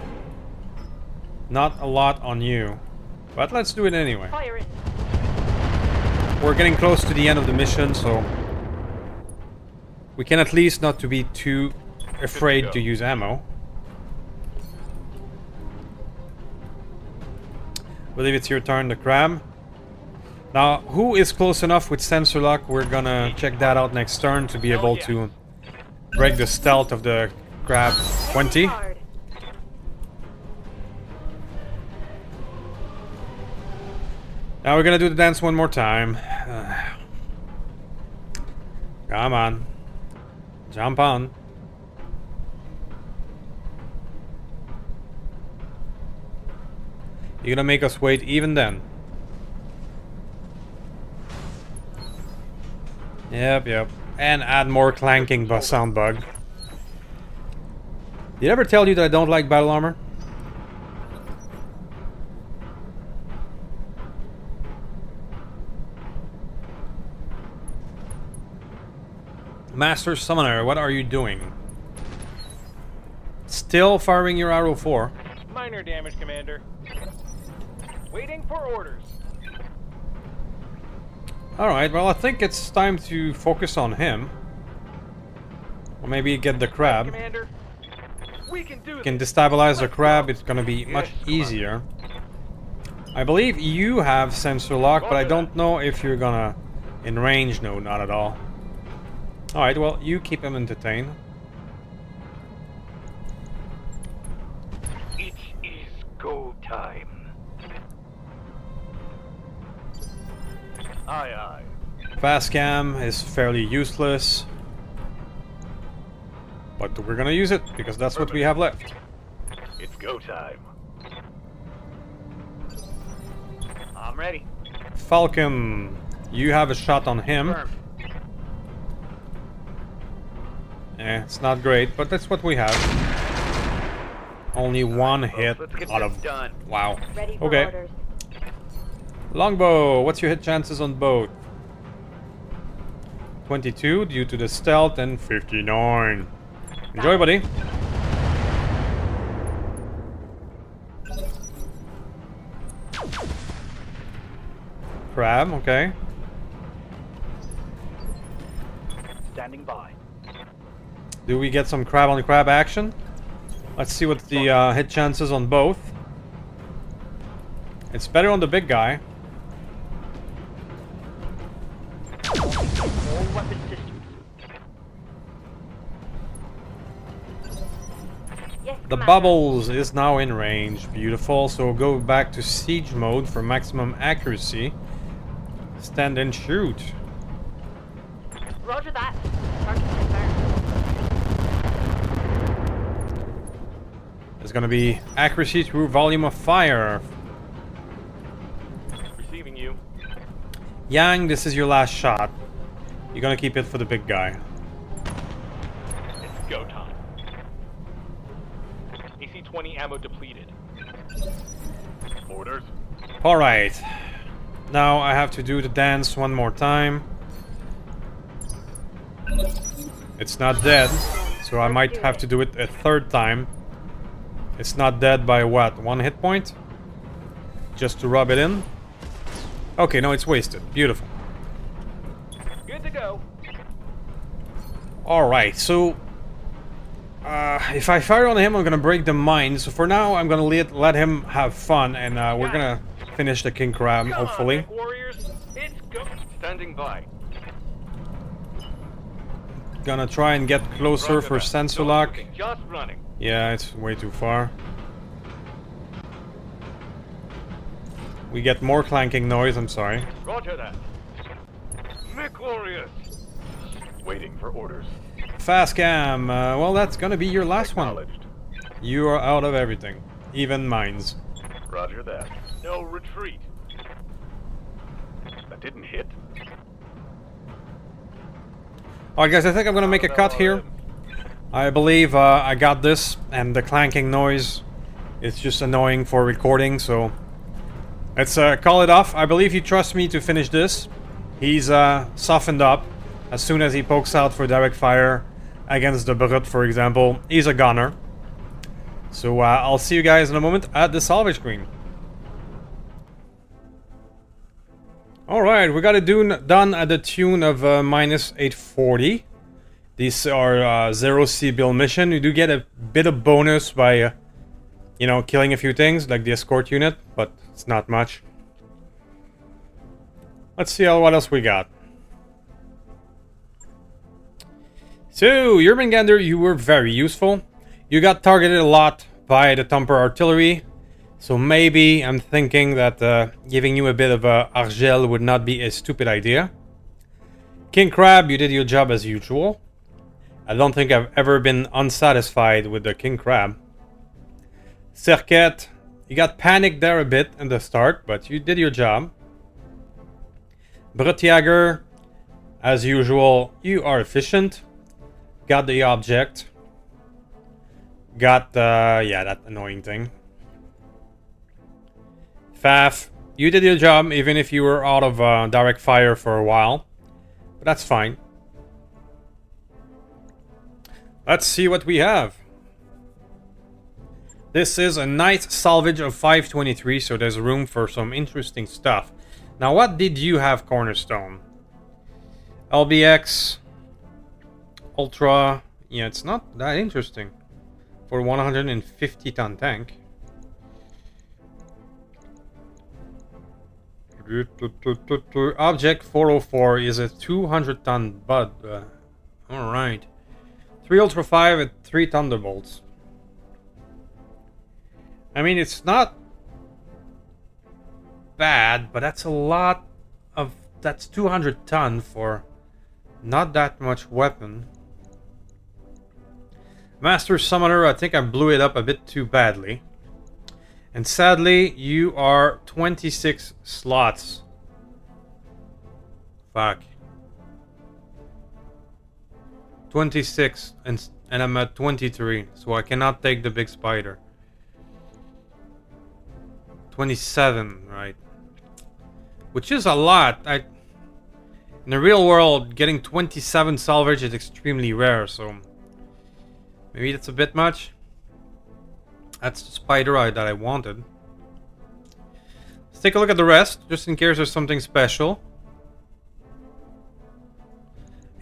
a lot on you. But let's do it anyway. Firing. We're getting close to the end of the mission, so we can at least not to be too afraid to use ammo. I believe it's your turn, the crab. Now, who is close enough with sensor lock? We're gonna check that out next turn to be able to break the stealth of the crab. 20. Hard. Now we're gonna do the dance one more time. Come on. Jump on. You're gonna make us wait even then. Yep, yep. And add more clanking sound bug. Did I ever tell you that I don't like battle armor? Master Summoner, what are you doing? Still firing your arrow 4. Minor damage, Commander. Waiting for orders. Alright, well I think it's time to focus on him. Or maybe get the crab. Commander, we can do You can this. destabilize the crab, it's gonna be much easier. I believe you have sensor lock, but I don't know if you're gonna... In range, no, not at all. Alright, well, you keep him entertained. It is go time. Aye, aye. Fast cam is fairly useless. But we're gonna use it, because that's what we have left. It's go time. I'm ready. Falcon, you have a shot on him. Confirmed. Eh, it's not great, but that's what we have. Only one hit Let's get out this of... done. Wow. Ready for Okay. orders. Longbow, what's your hit chances on both? 22 due to the stealth and 59. Enjoy, buddy. Crab, okay. Standing by. Do we get some crab on crab action? Let's see what the hit chances on both. It's better on the big guy. All weapon systems. Yes, The Commander. bubbles is now in range. Beautiful. So go back to siege mode for maximum accuracy. Stand and shoot. Roger that. Target confirmed. There's gonna be accuracy through volume of fire. Receiving you. Yang, this is your last shot. You're gonna keep it for the big guy. It's go time. AC-20 ammo depleted. Orders. Alright. Now I have to do the dance one more time. It's not dead, so I might have to do it a third time. It's not dead by what? 1 hit point? Just to rub it in? Okay, no, it's wasted. Beautiful. Good to go. Alright, so... if I fire on him, I'm gonna break the mine. So for now, I'm gonna let him have fun, and we're gonna finish the King Crab, Come hopefully. on, Mech warriors. It's go. Standing by. Gonna try and get closer Roger for that. sensor Don't lock. looking, just running. Yeah, it's way too far. We get more clanking noise, I'm sorry. Roger that. Notorious. Waiting for orders. Fast cam, well that's gonna be your last one. Acknowledged. You are out of everything. Even mines. Roger that. No retreat. That didn't hit. Alright guys, I think I'm gonna make a cut here. I believe I got this, and the clanking noise is just annoying for recording, so let's call it off. I believe you trust me to finish this. He's softened up as soon as he pokes out for direct fire against the Brut, for example. He's a gunner. So I'll see you guys in a moment at the salvage screen. Alright, we got it done at the tune of minus 840. These are 0C build mission. You do get a bit of bonus by, you know, killing a few things, like the escort unit, but it's not much. Let's see what else we got. So, Yermangander, you were very useful. You got targeted a lot by the Thumper artillery. So maybe I'm thinking that giving you a bit of Argel would not be a stupid idea. King Crab, you did your job as usual. I don't think I've ever been unsatisfied with the King Crab. Serket, you got panicked there a bit in the start, but you did your job. Brutjager, as usual, you are efficient. Got the object. Got, yeah, that annoying thing. Faf, you did your job even if you were out of direct fire for a while. But that's fine. Let's see what we have. This is a nice salvage of 523, so there's room for some interesting stuff. Now, what did you have, Cornerstone? LBX, Ultra. Yeah, it's not that interesting for 150-ton tank. Object 404 is a 200-ton bud. Alright. 3 Ultra 5 and 3 Thunderbolts. I mean, it's not bad, but that's a lot of... That's 200 ton for not that much weapon. Master Summoner, I think I blew it up a bit too badly. And sadly, you are 26 slots. Fuck. 26, and I'm at 23, so I cannot take the big spider. 27, right. Which is a lot. In the real world, getting 27 salvage is extremely rare, so... Maybe that's a bit much. That's the spider eye that I wanted. Let's take a look at the rest, just in case there's something special.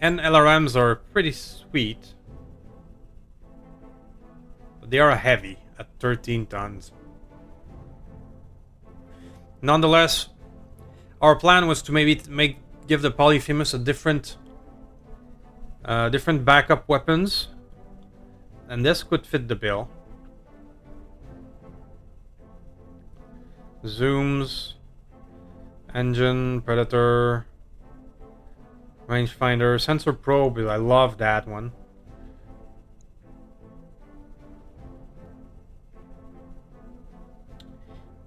And LRMs are pretty sweet. But they are heavy at 13 tons. Nonetheless, our plan was to maybe give the Polyphemus a different backup weapons. And this could fit the bill. Zooms, engine, predator, rangefinder, sensor probe. I love that one.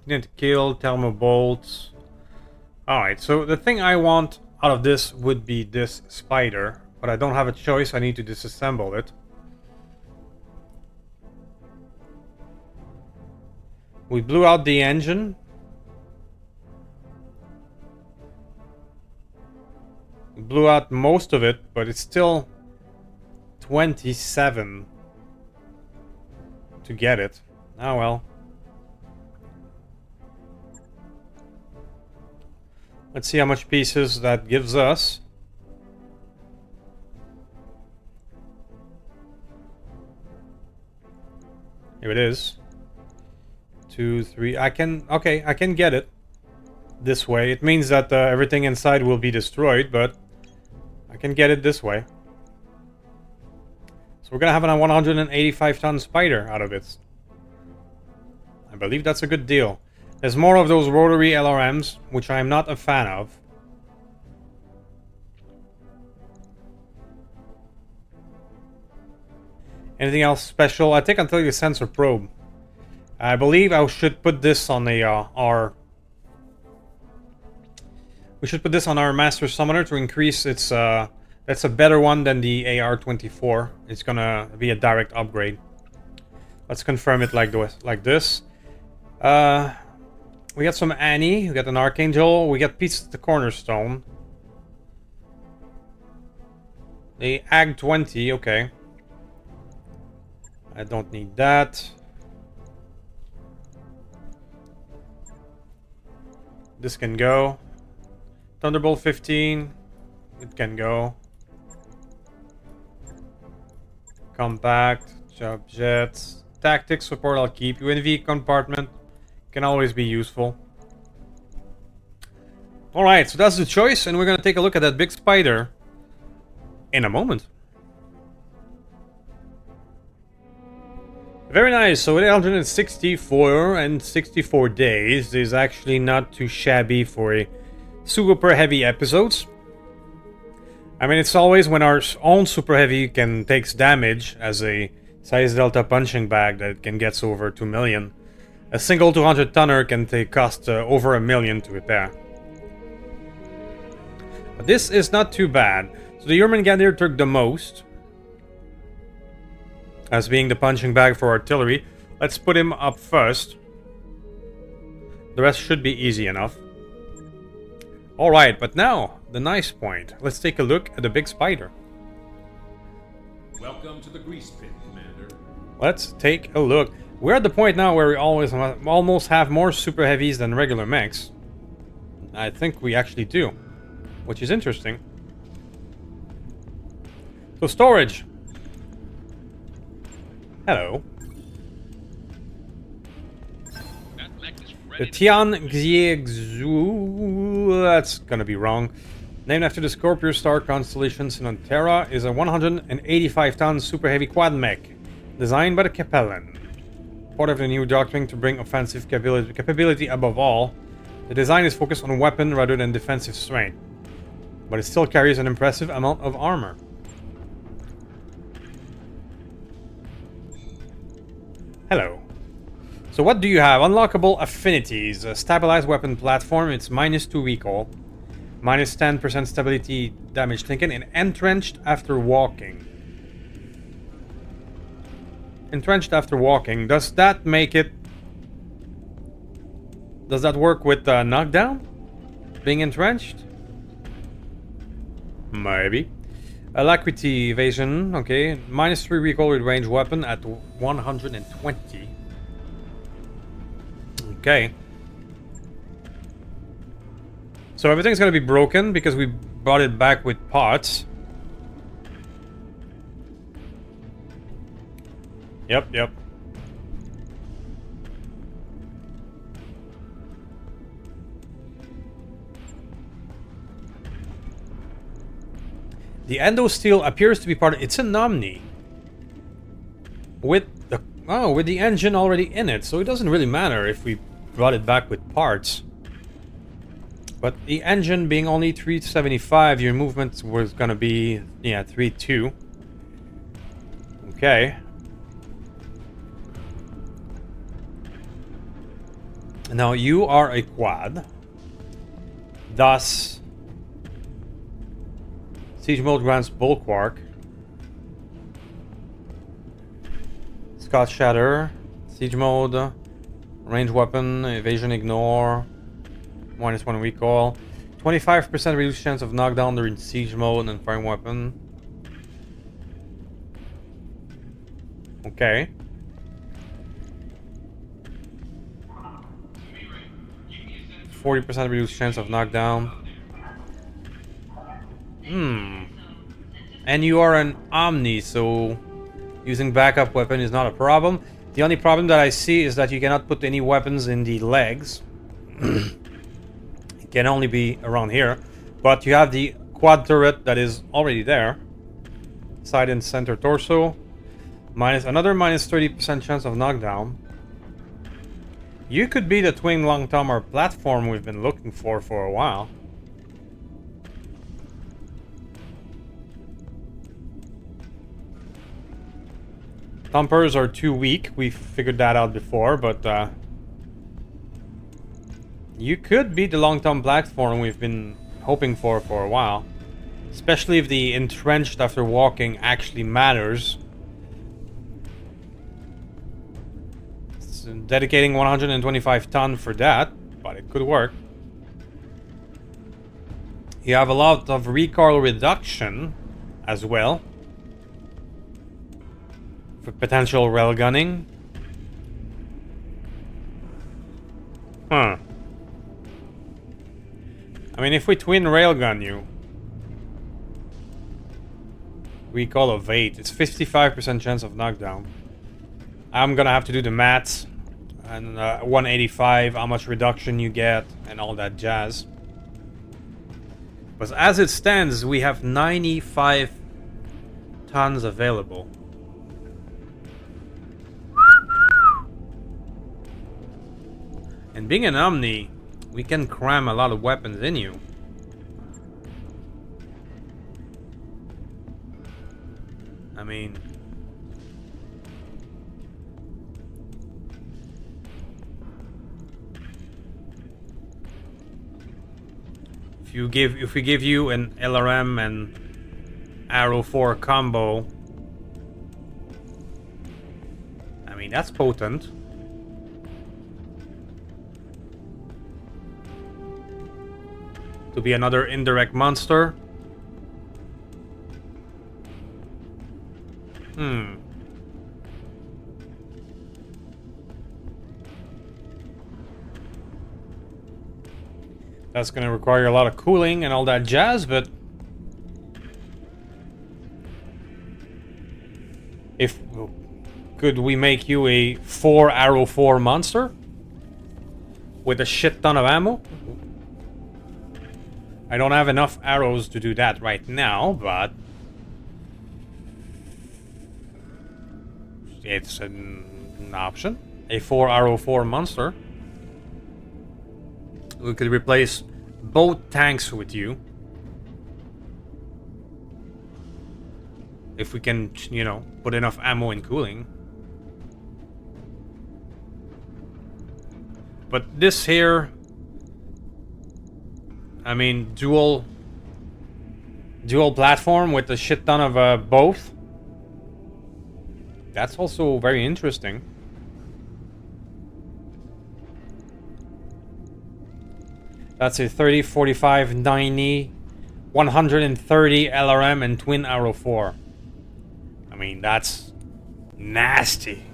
Need to kill, thermal bolts. Alright, so the thing I want out of this would be this spider, but I don't have a choice. I need to disassemble it. We blew out the engine. Blew out most of it, but it's still 27 to get it. Oh well. Let's see how much pieces that gives us. Here it is. 2, 3. I can get it this way. It means that everything inside will be destroyed, but I can get it this way. So we're gonna have a 185-ton spider out of it. I believe that's a good deal. There's more of those rotary LRMs, which I'm not a fan of. Anything else special? I think until you sensor probe. I believe I should put this on the we should put this on our Master Summoner to increase its that's a better one than the AR-24. It's gonna be a direct upgrade. Let's confirm it like this. We got some Annie, we got an Archangel, we got pieces of the Cornerstone. The AG-20, okay. I don't need that. This can go. Thunderbolt 15, it can go. Compact, job jets, tactics support I'll keep. UNV compartment can always be useful. Alright, so that's the choice, and we're gonna take a look at that big spider in a moment. Very nice, so 864 and 64 days is actually not too shabby for a super heavy episodes. I mean, it's always when our own super heavy takes damage as a size delta punching bag that can get over 2 million. A single 200 tonner can cost over 1 million to repair. But this is not too bad. So the Jormungandr took the most, as being the punching bag for artillery. Let's put him up first. The rest should be easy enough. Alright, but now, the nice point. Let's take a look at the big spider. Welcome to the grease pit, Commander. Let's take a look. We're at the point now where we almost have more super heavies than regular mechs. I think we actually do, which is interesting. So storage. Hello. The Tianxiegu, that's gonna be wrong. Named after the Scorpio Star constellation Sinantera, is a 185-ton super heavy quad mech, designed by the Capellan. Part of the new doctrine to bring offensive capability above all, the design is focused on weapon rather than defensive strength, but it still carries an impressive amount of armor. Hello. So what do you have? Unlockable affinities. A stabilized weapon platform, it's -2 recall, -10% stability damage taken, and entrenched after walking. Entrenched after walking. Does that make it... Does that work with knockdown? Being entrenched? Maybe. Alacrity evasion, okay. -3 recoil with ranged weapon at 120. Okay. So everything's gonna be broken because we brought it back with parts. Yep. The endosteel appears to be part of... It's an Omni. With the engine already in it, so it doesn't really matter if we brought it back with parts. But the engine being only 375, your movement was gonna be, yeah, 3.2. Okay. Now you are a quad. Thus, siege mode grants bulwark. Scott Shatter, siege mode, range weapon, evasion ignore, -1 recoil, 25% reduced chance of knockdown during siege mode and firing weapon. Okay. %40 reduced chance of knockdown. And you are an Omni, so using backup weapon is not a problem. The only problem that I see is that you cannot put any weapons in the legs. It can only be around here. But you have the quad turret that is already there. Side and center torso. Another -30% chance of knockdown. You could be the twin long-tomer platform we've been looking for a while. Thumpers are too weak. We figured that out before, but you could be the long-tom platform we've been hoping for a while. Especially if the entrenched after walking actually matters. It's dedicating 125 ton for that, but it could work. You have a lot of recoil reduction as well. For potential railgunning. Huh. I mean, if we twin railgun you, recoil of 8, it's 55% chance of knockdown. I'm gonna have to do the maths. And 185, how much reduction you get, and all that jazz. But as it stands, we have 95 tons available. And being an Omni, we can cram a lot of weapons in you. I mean... If we give you an LRM and Arrow 4 combo, I mean, that's potent. To be another indirect monster. That's going to require a lot of cooling and all that jazz, but if could we make you a 4 Arrow 4 monster with a shit ton of ammo? I don't have enough arrows to do that right now, but it's an option. A 4 Arrow 4 monster. We could replace both tanks with you. If we can, you know, put enough ammo and cooling. But this here... I mean, dual platform with a shit ton of both. That's also very interesting. That's a 30, 45, 90, 130 LRM and twin Arrow 4. I mean, that's nasty.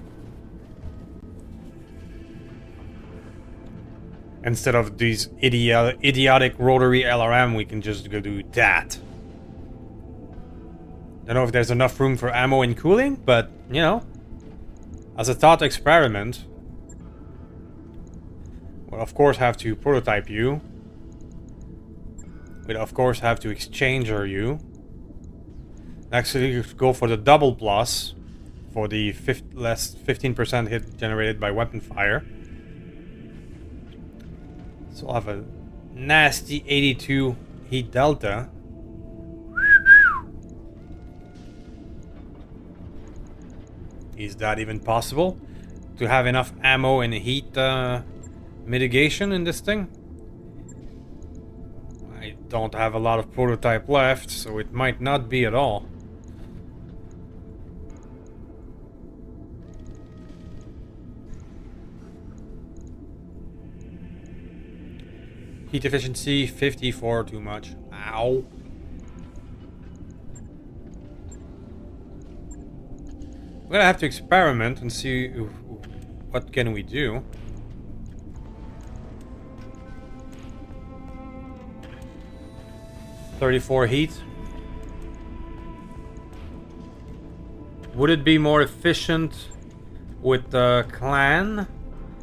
Instead of these idiotic rotary LRM, we can just go do that. Don't know if there's enough room for ammo and cooling, but, you know, as a thought experiment, we'll of course have to prototype you. We'll of course have to exchange you. Actually, you go for the double plus for the less 15% hit generated by weapon fire. So I'll have a nasty 82 heat delta. Is that even possible? To have enough ammo and heat mitigation in this thing? I don't have a lot of prototype left, so it might not be at all. Heat efficiency 54, too much. Ow. We're gonna have to experiment and see what can we do. $34 heat. Would it be more efficient with the clan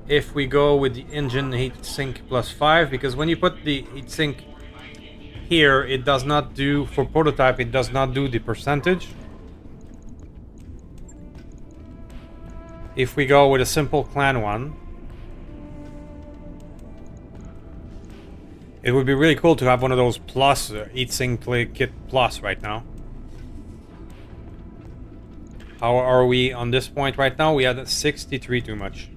if we go with the engine heat sink plus 5? Because when you put the heat sink here, it does not do, for prototype, it does not do the percentage. If we go with a simple clan one, It would be really cool to have one of those plus heatsink play kit plus right now. How are we on this point right now? We had 63 too much.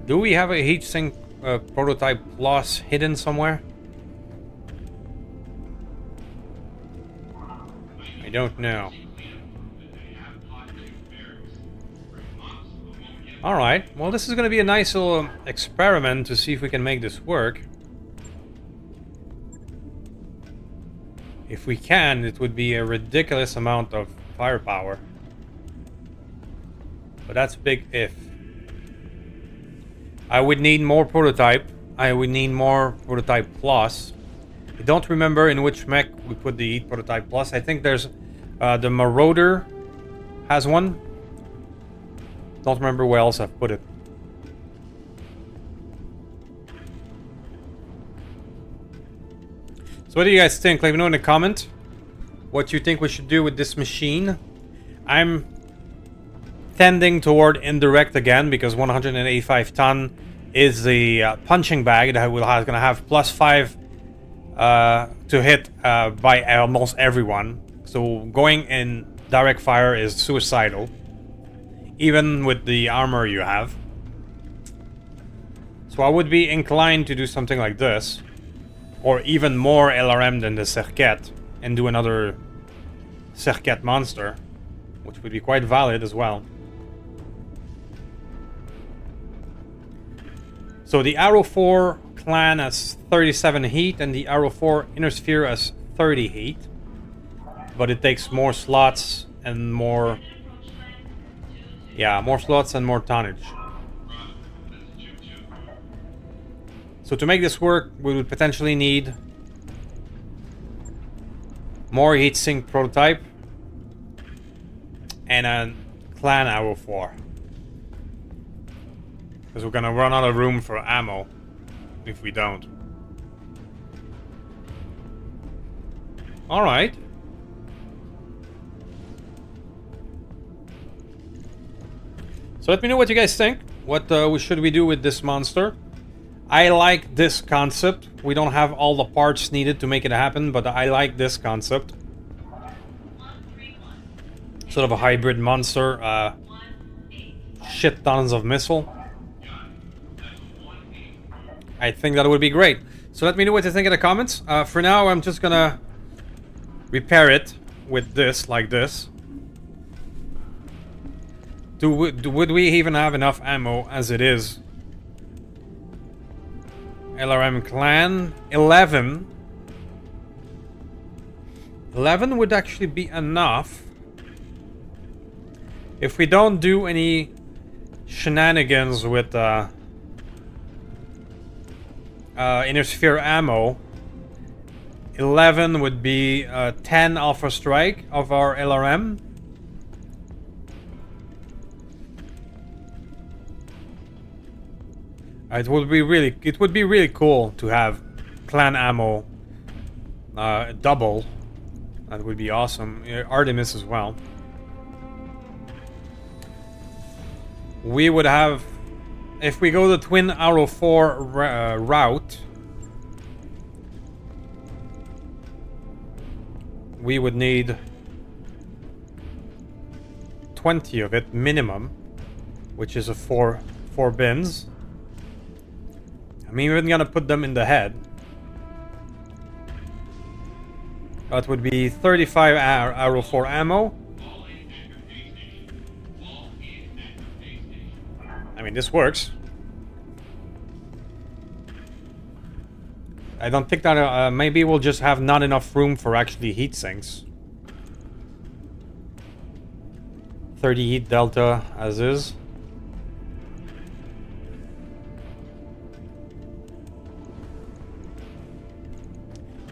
Do we have a heatsink prototype plus hidden somewhere? I don't know. Alright, well this is going to be a nice little experiment to see if we can make this work. If we can, it would be a ridiculous amount of firepower. But that's a big if. I would need more prototype. I would need more prototype plus. I don't remember in which mech we put the prototype plus. I think there's the Marauder has one. Don't remember where else I've put it. So what do you guys think? Let me know in the comment what you think we should do with this machine. I'm tending toward indirect again because 185 ton is the punching bag that is going to have +5 to hit by almost everyone. So going in direct fire is suicidal, even with the armor you have. So I would be inclined to do something like this, or even more LRM than the Serket, and do another Serket monster, which would be quite valid as well. So the Arrow 4 clan has 37 heat, and the Arrow 4 inner sphere has 30 heat. But it takes more slots and more... yeah, more slots and more tonnage. So to make this work, we would potentially need more heatsink prototype and a clan Arrow 4. Because we're gonna run out of room for ammo if we don't. Alright. So let me know what you guys think. What should we do with this monster? I like this concept. We don't have all the parts needed to make it happen, but I like this concept. Sort of a hybrid monster. Shit tons of missile. I think that would be great. So let me know what you think in the comments. For now, I'm just gonna repair it with this, like this. Would we even have enough ammo as it is? LRM clan 11. 11 would actually be enough if we don't do any shenanigans with inner sphere ammo. 11 would be 10 alpha strike of our LRM. It would be really cool to have clan ammo double. That would be awesome. Artemis as well. We would have, if we go the twin Arrow 4 route, we would need 20 of it minimum, which is a 4 bins. I'm even gonna put them in the head. That would be 35 Arrow 4 ammo. I mean, this works. I don't think that maybe we'll just have not enough room for actually heat sinks. 30 heat delta as is.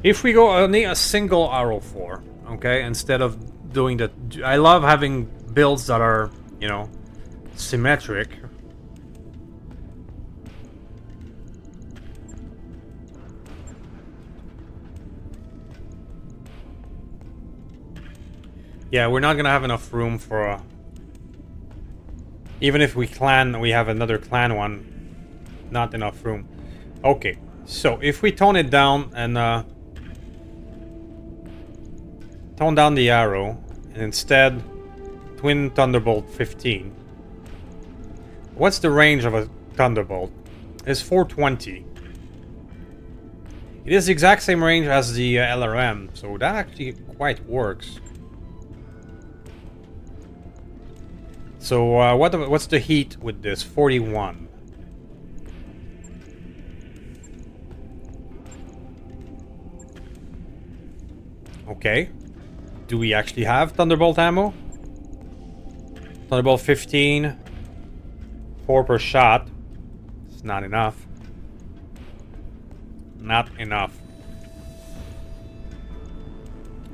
If we go only a single Arrow 4, okay, instead of doing that, I love having builds that are, you know, symmetric. Yeah, we're not gonna have enough room for a... Even if we have another clan one, not enough room. Okay, so if we tone it down and tone down the arrow, and instead twin Thunderbolt 15. What's the range of a Thunderbolt? It's 420. It is the exact same range as the LRM, so that actually quite works. So what's the heat with this? 41. Okay. Do we actually have Thunderbolt ammo? Thunderbolt 15. 4 per shot. It's not enough. Not enough.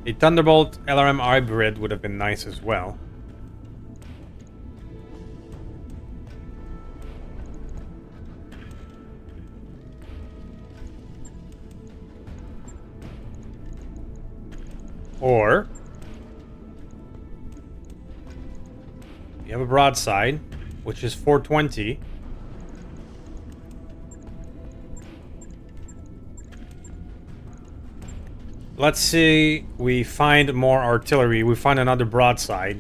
A Thunderbolt LRM hybrid would have been nice as well. Or you have a broadside, which is 420. Let's say we find more artillery, we find another broadside,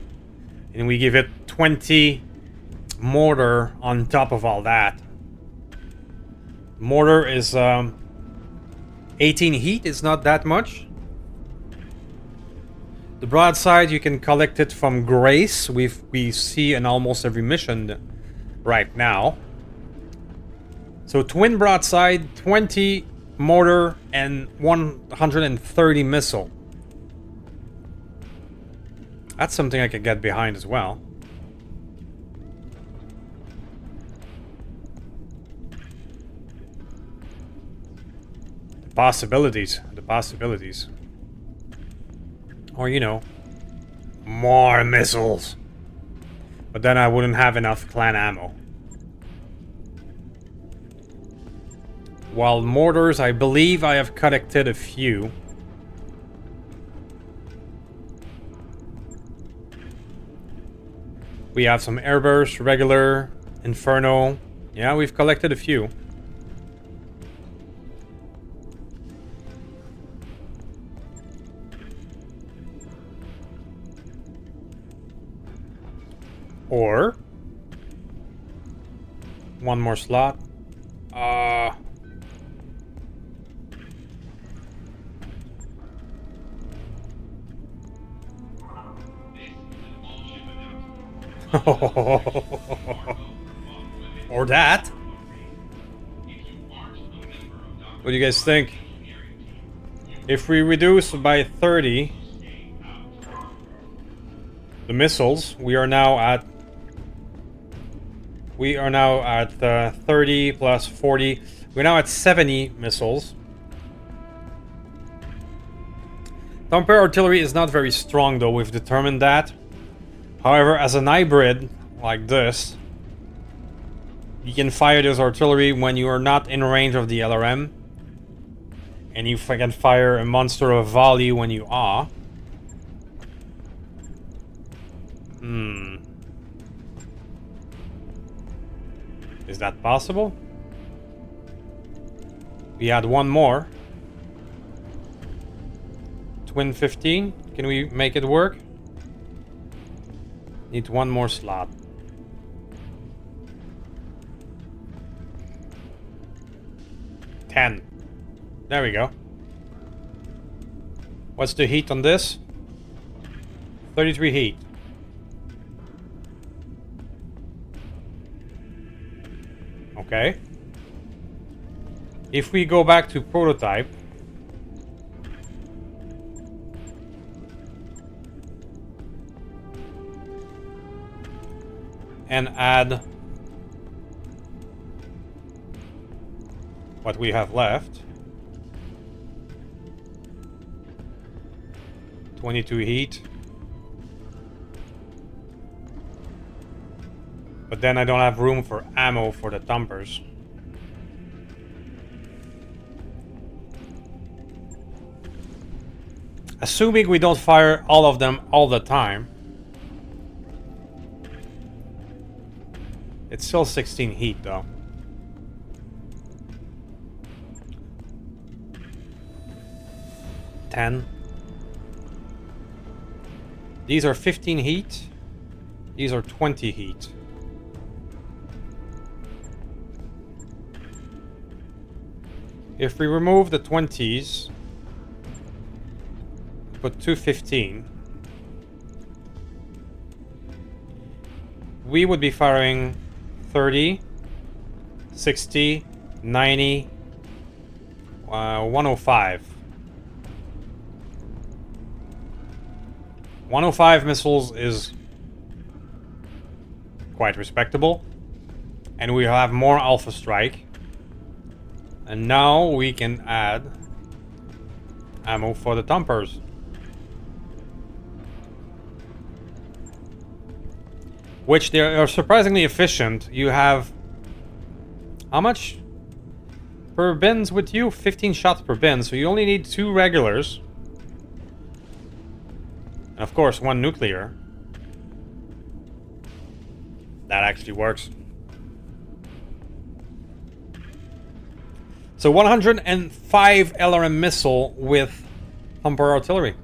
and we give it 20 mortar on top of all that. Mortar is 18 heat, it's not that much. The broadside, you can collect it from Grace. We see in almost every mission right now. So twin broadside, 20 mortar, and 130 missile. That's something I could get behind as well. The possibilities. The possibilities. Or, you know, more missiles. But then I wouldn't have enough clan ammo. While mortars, I believe I have collected a few. We have some airburst, regular, inferno. Yeah, we've collected a few. Or one more slot. Or that. What do you guys think? If we reduce by 30 the missiles, we are now at 30 plus 40. We're now at 70 missiles. Thumper artillery is not very strong though, we've determined that. However, as an hybrid like this, you can fire this artillery when you are not in range of the LRM. And you can fire a monster of volley when you are. Is that possible? We add one more. Twin 15. Can we make it work? Need one more slot. Ten. There we go. What's the heat on this? 33 heat. Okay. If we go back to prototype, and add what we have left, 22 heat. But then I don't have room for ammo for the thumpers. Assuming we don't fire all of them all the time. It's still 16 heat though. These are 15 heat. These are 20 heat. If we remove the 20s, put 215, we would be firing 30, 60, 90, 105. 105 missiles is quite respectable. And we have more Alpha Strike. And now we can add ammo for the Thumpers. Which they are surprisingly efficient. You have... How much per bins with you? 15 shots per bin. So you only need 2 regulars. And of course, 1 nuclear. That actually works. So 105 LRM missile with Thumper artillery.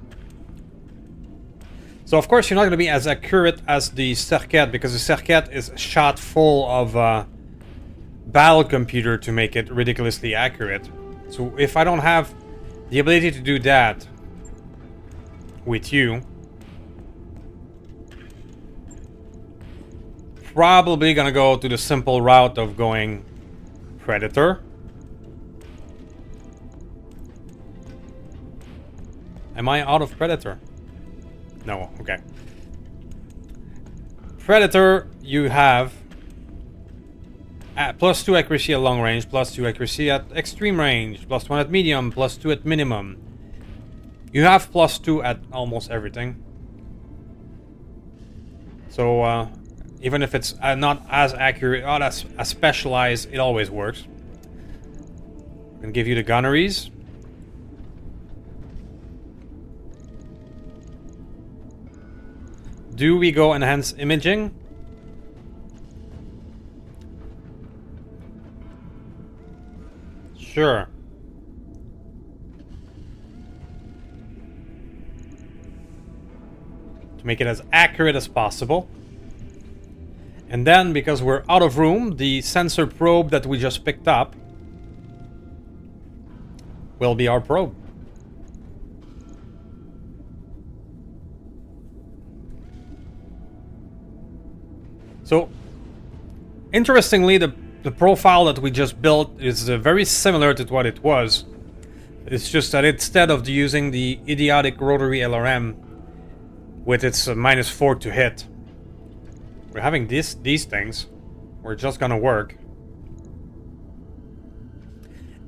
So of course you're not going to be as accurate as the Serquette, because the Serquette is shot full of battle computer to make it ridiculously accurate. So if I don't have the ability to do that with you, probably gonna go to the simple route of going Predator. Am I out of Predator? No, okay. Predator, you have +2 accuracy at long range, +2 accuracy at extreme range, +1 at medium, +2 at minimum. You have +2 at almost everything. So, even if it's not as accurate, not as specialized, it always works. I'm gonna give you the gunneries. Do we go enhance imaging? Sure. To make it as accurate as possible. And then, because we're out of room, the sensor probe that we just picked up will be our probe. So, interestingly, the profile that we just built is very similar to what it was. It's just that instead of using the idiotic rotary LRM with its -4 to hit, we're having these things. We're just gonna work.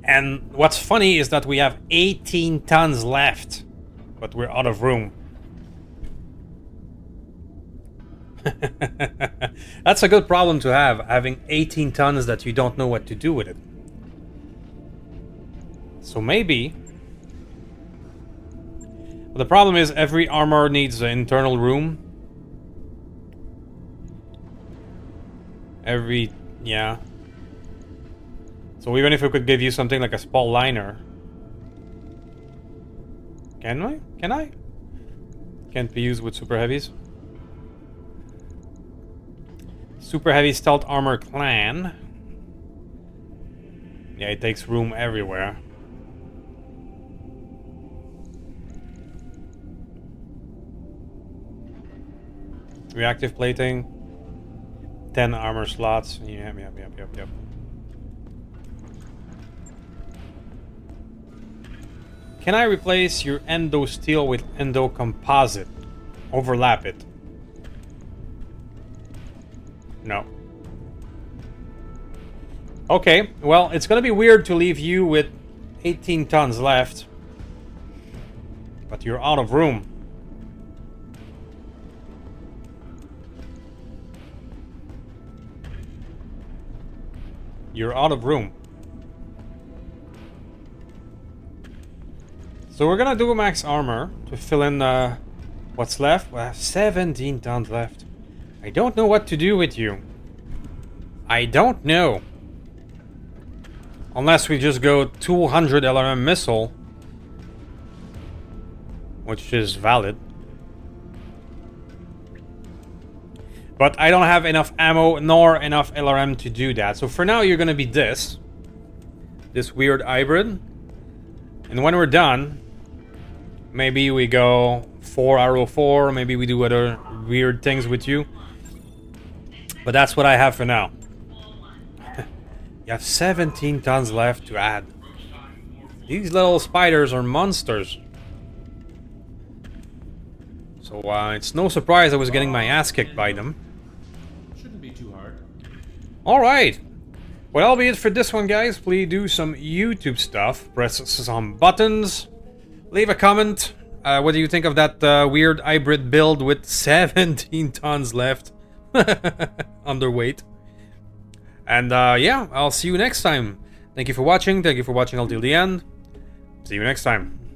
And what's funny is that we have 18 tons left, but we're out of room. That's a good problem to have, having 18 tons that you don't know what to do with it. So maybe... But the problem is every armor needs an internal room. Yeah. So even if we could give you something like a spall liner... Can I? Can I? Can't be used with super heavies. Super heavy stealth armor clan. Yeah, it takes room everywhere. Reactive plating. 10 armor slots. Yep. Can I replace your endo steel with endo composite? Overlap it. No. Okay, well, it's gonna be weird to leave you with 18 tons left. But you're out of room. You're out of room. So we're gonna do max armor to fill in what's left. We have 17 tons left. I don't know what to do with you. I don't know. Unless we just go 200 LRM missile. Which is valid. But I don't have enough ammo nor enough LRM to do that. So for now you're gonna be this weird hybrid. And when we're done, maybe we go 4 arrow 4, maybe we do other weird things with you. But that's what I have for now. You have 17 tons left to add. These little spiders are monsters. So it's no surprise I was getting my ass kicked by them. Shouldn't be too hard. Alright. Well, that'll be it for this one, guys. Please do some YouTube stuff. Press some buttons. Leave a comment. What do you think of that weird hybrid build with 17 tons left? Underweight. And yeah, I'll see you next time. Thank you for watching. Thank you for watching until the end. See you next time.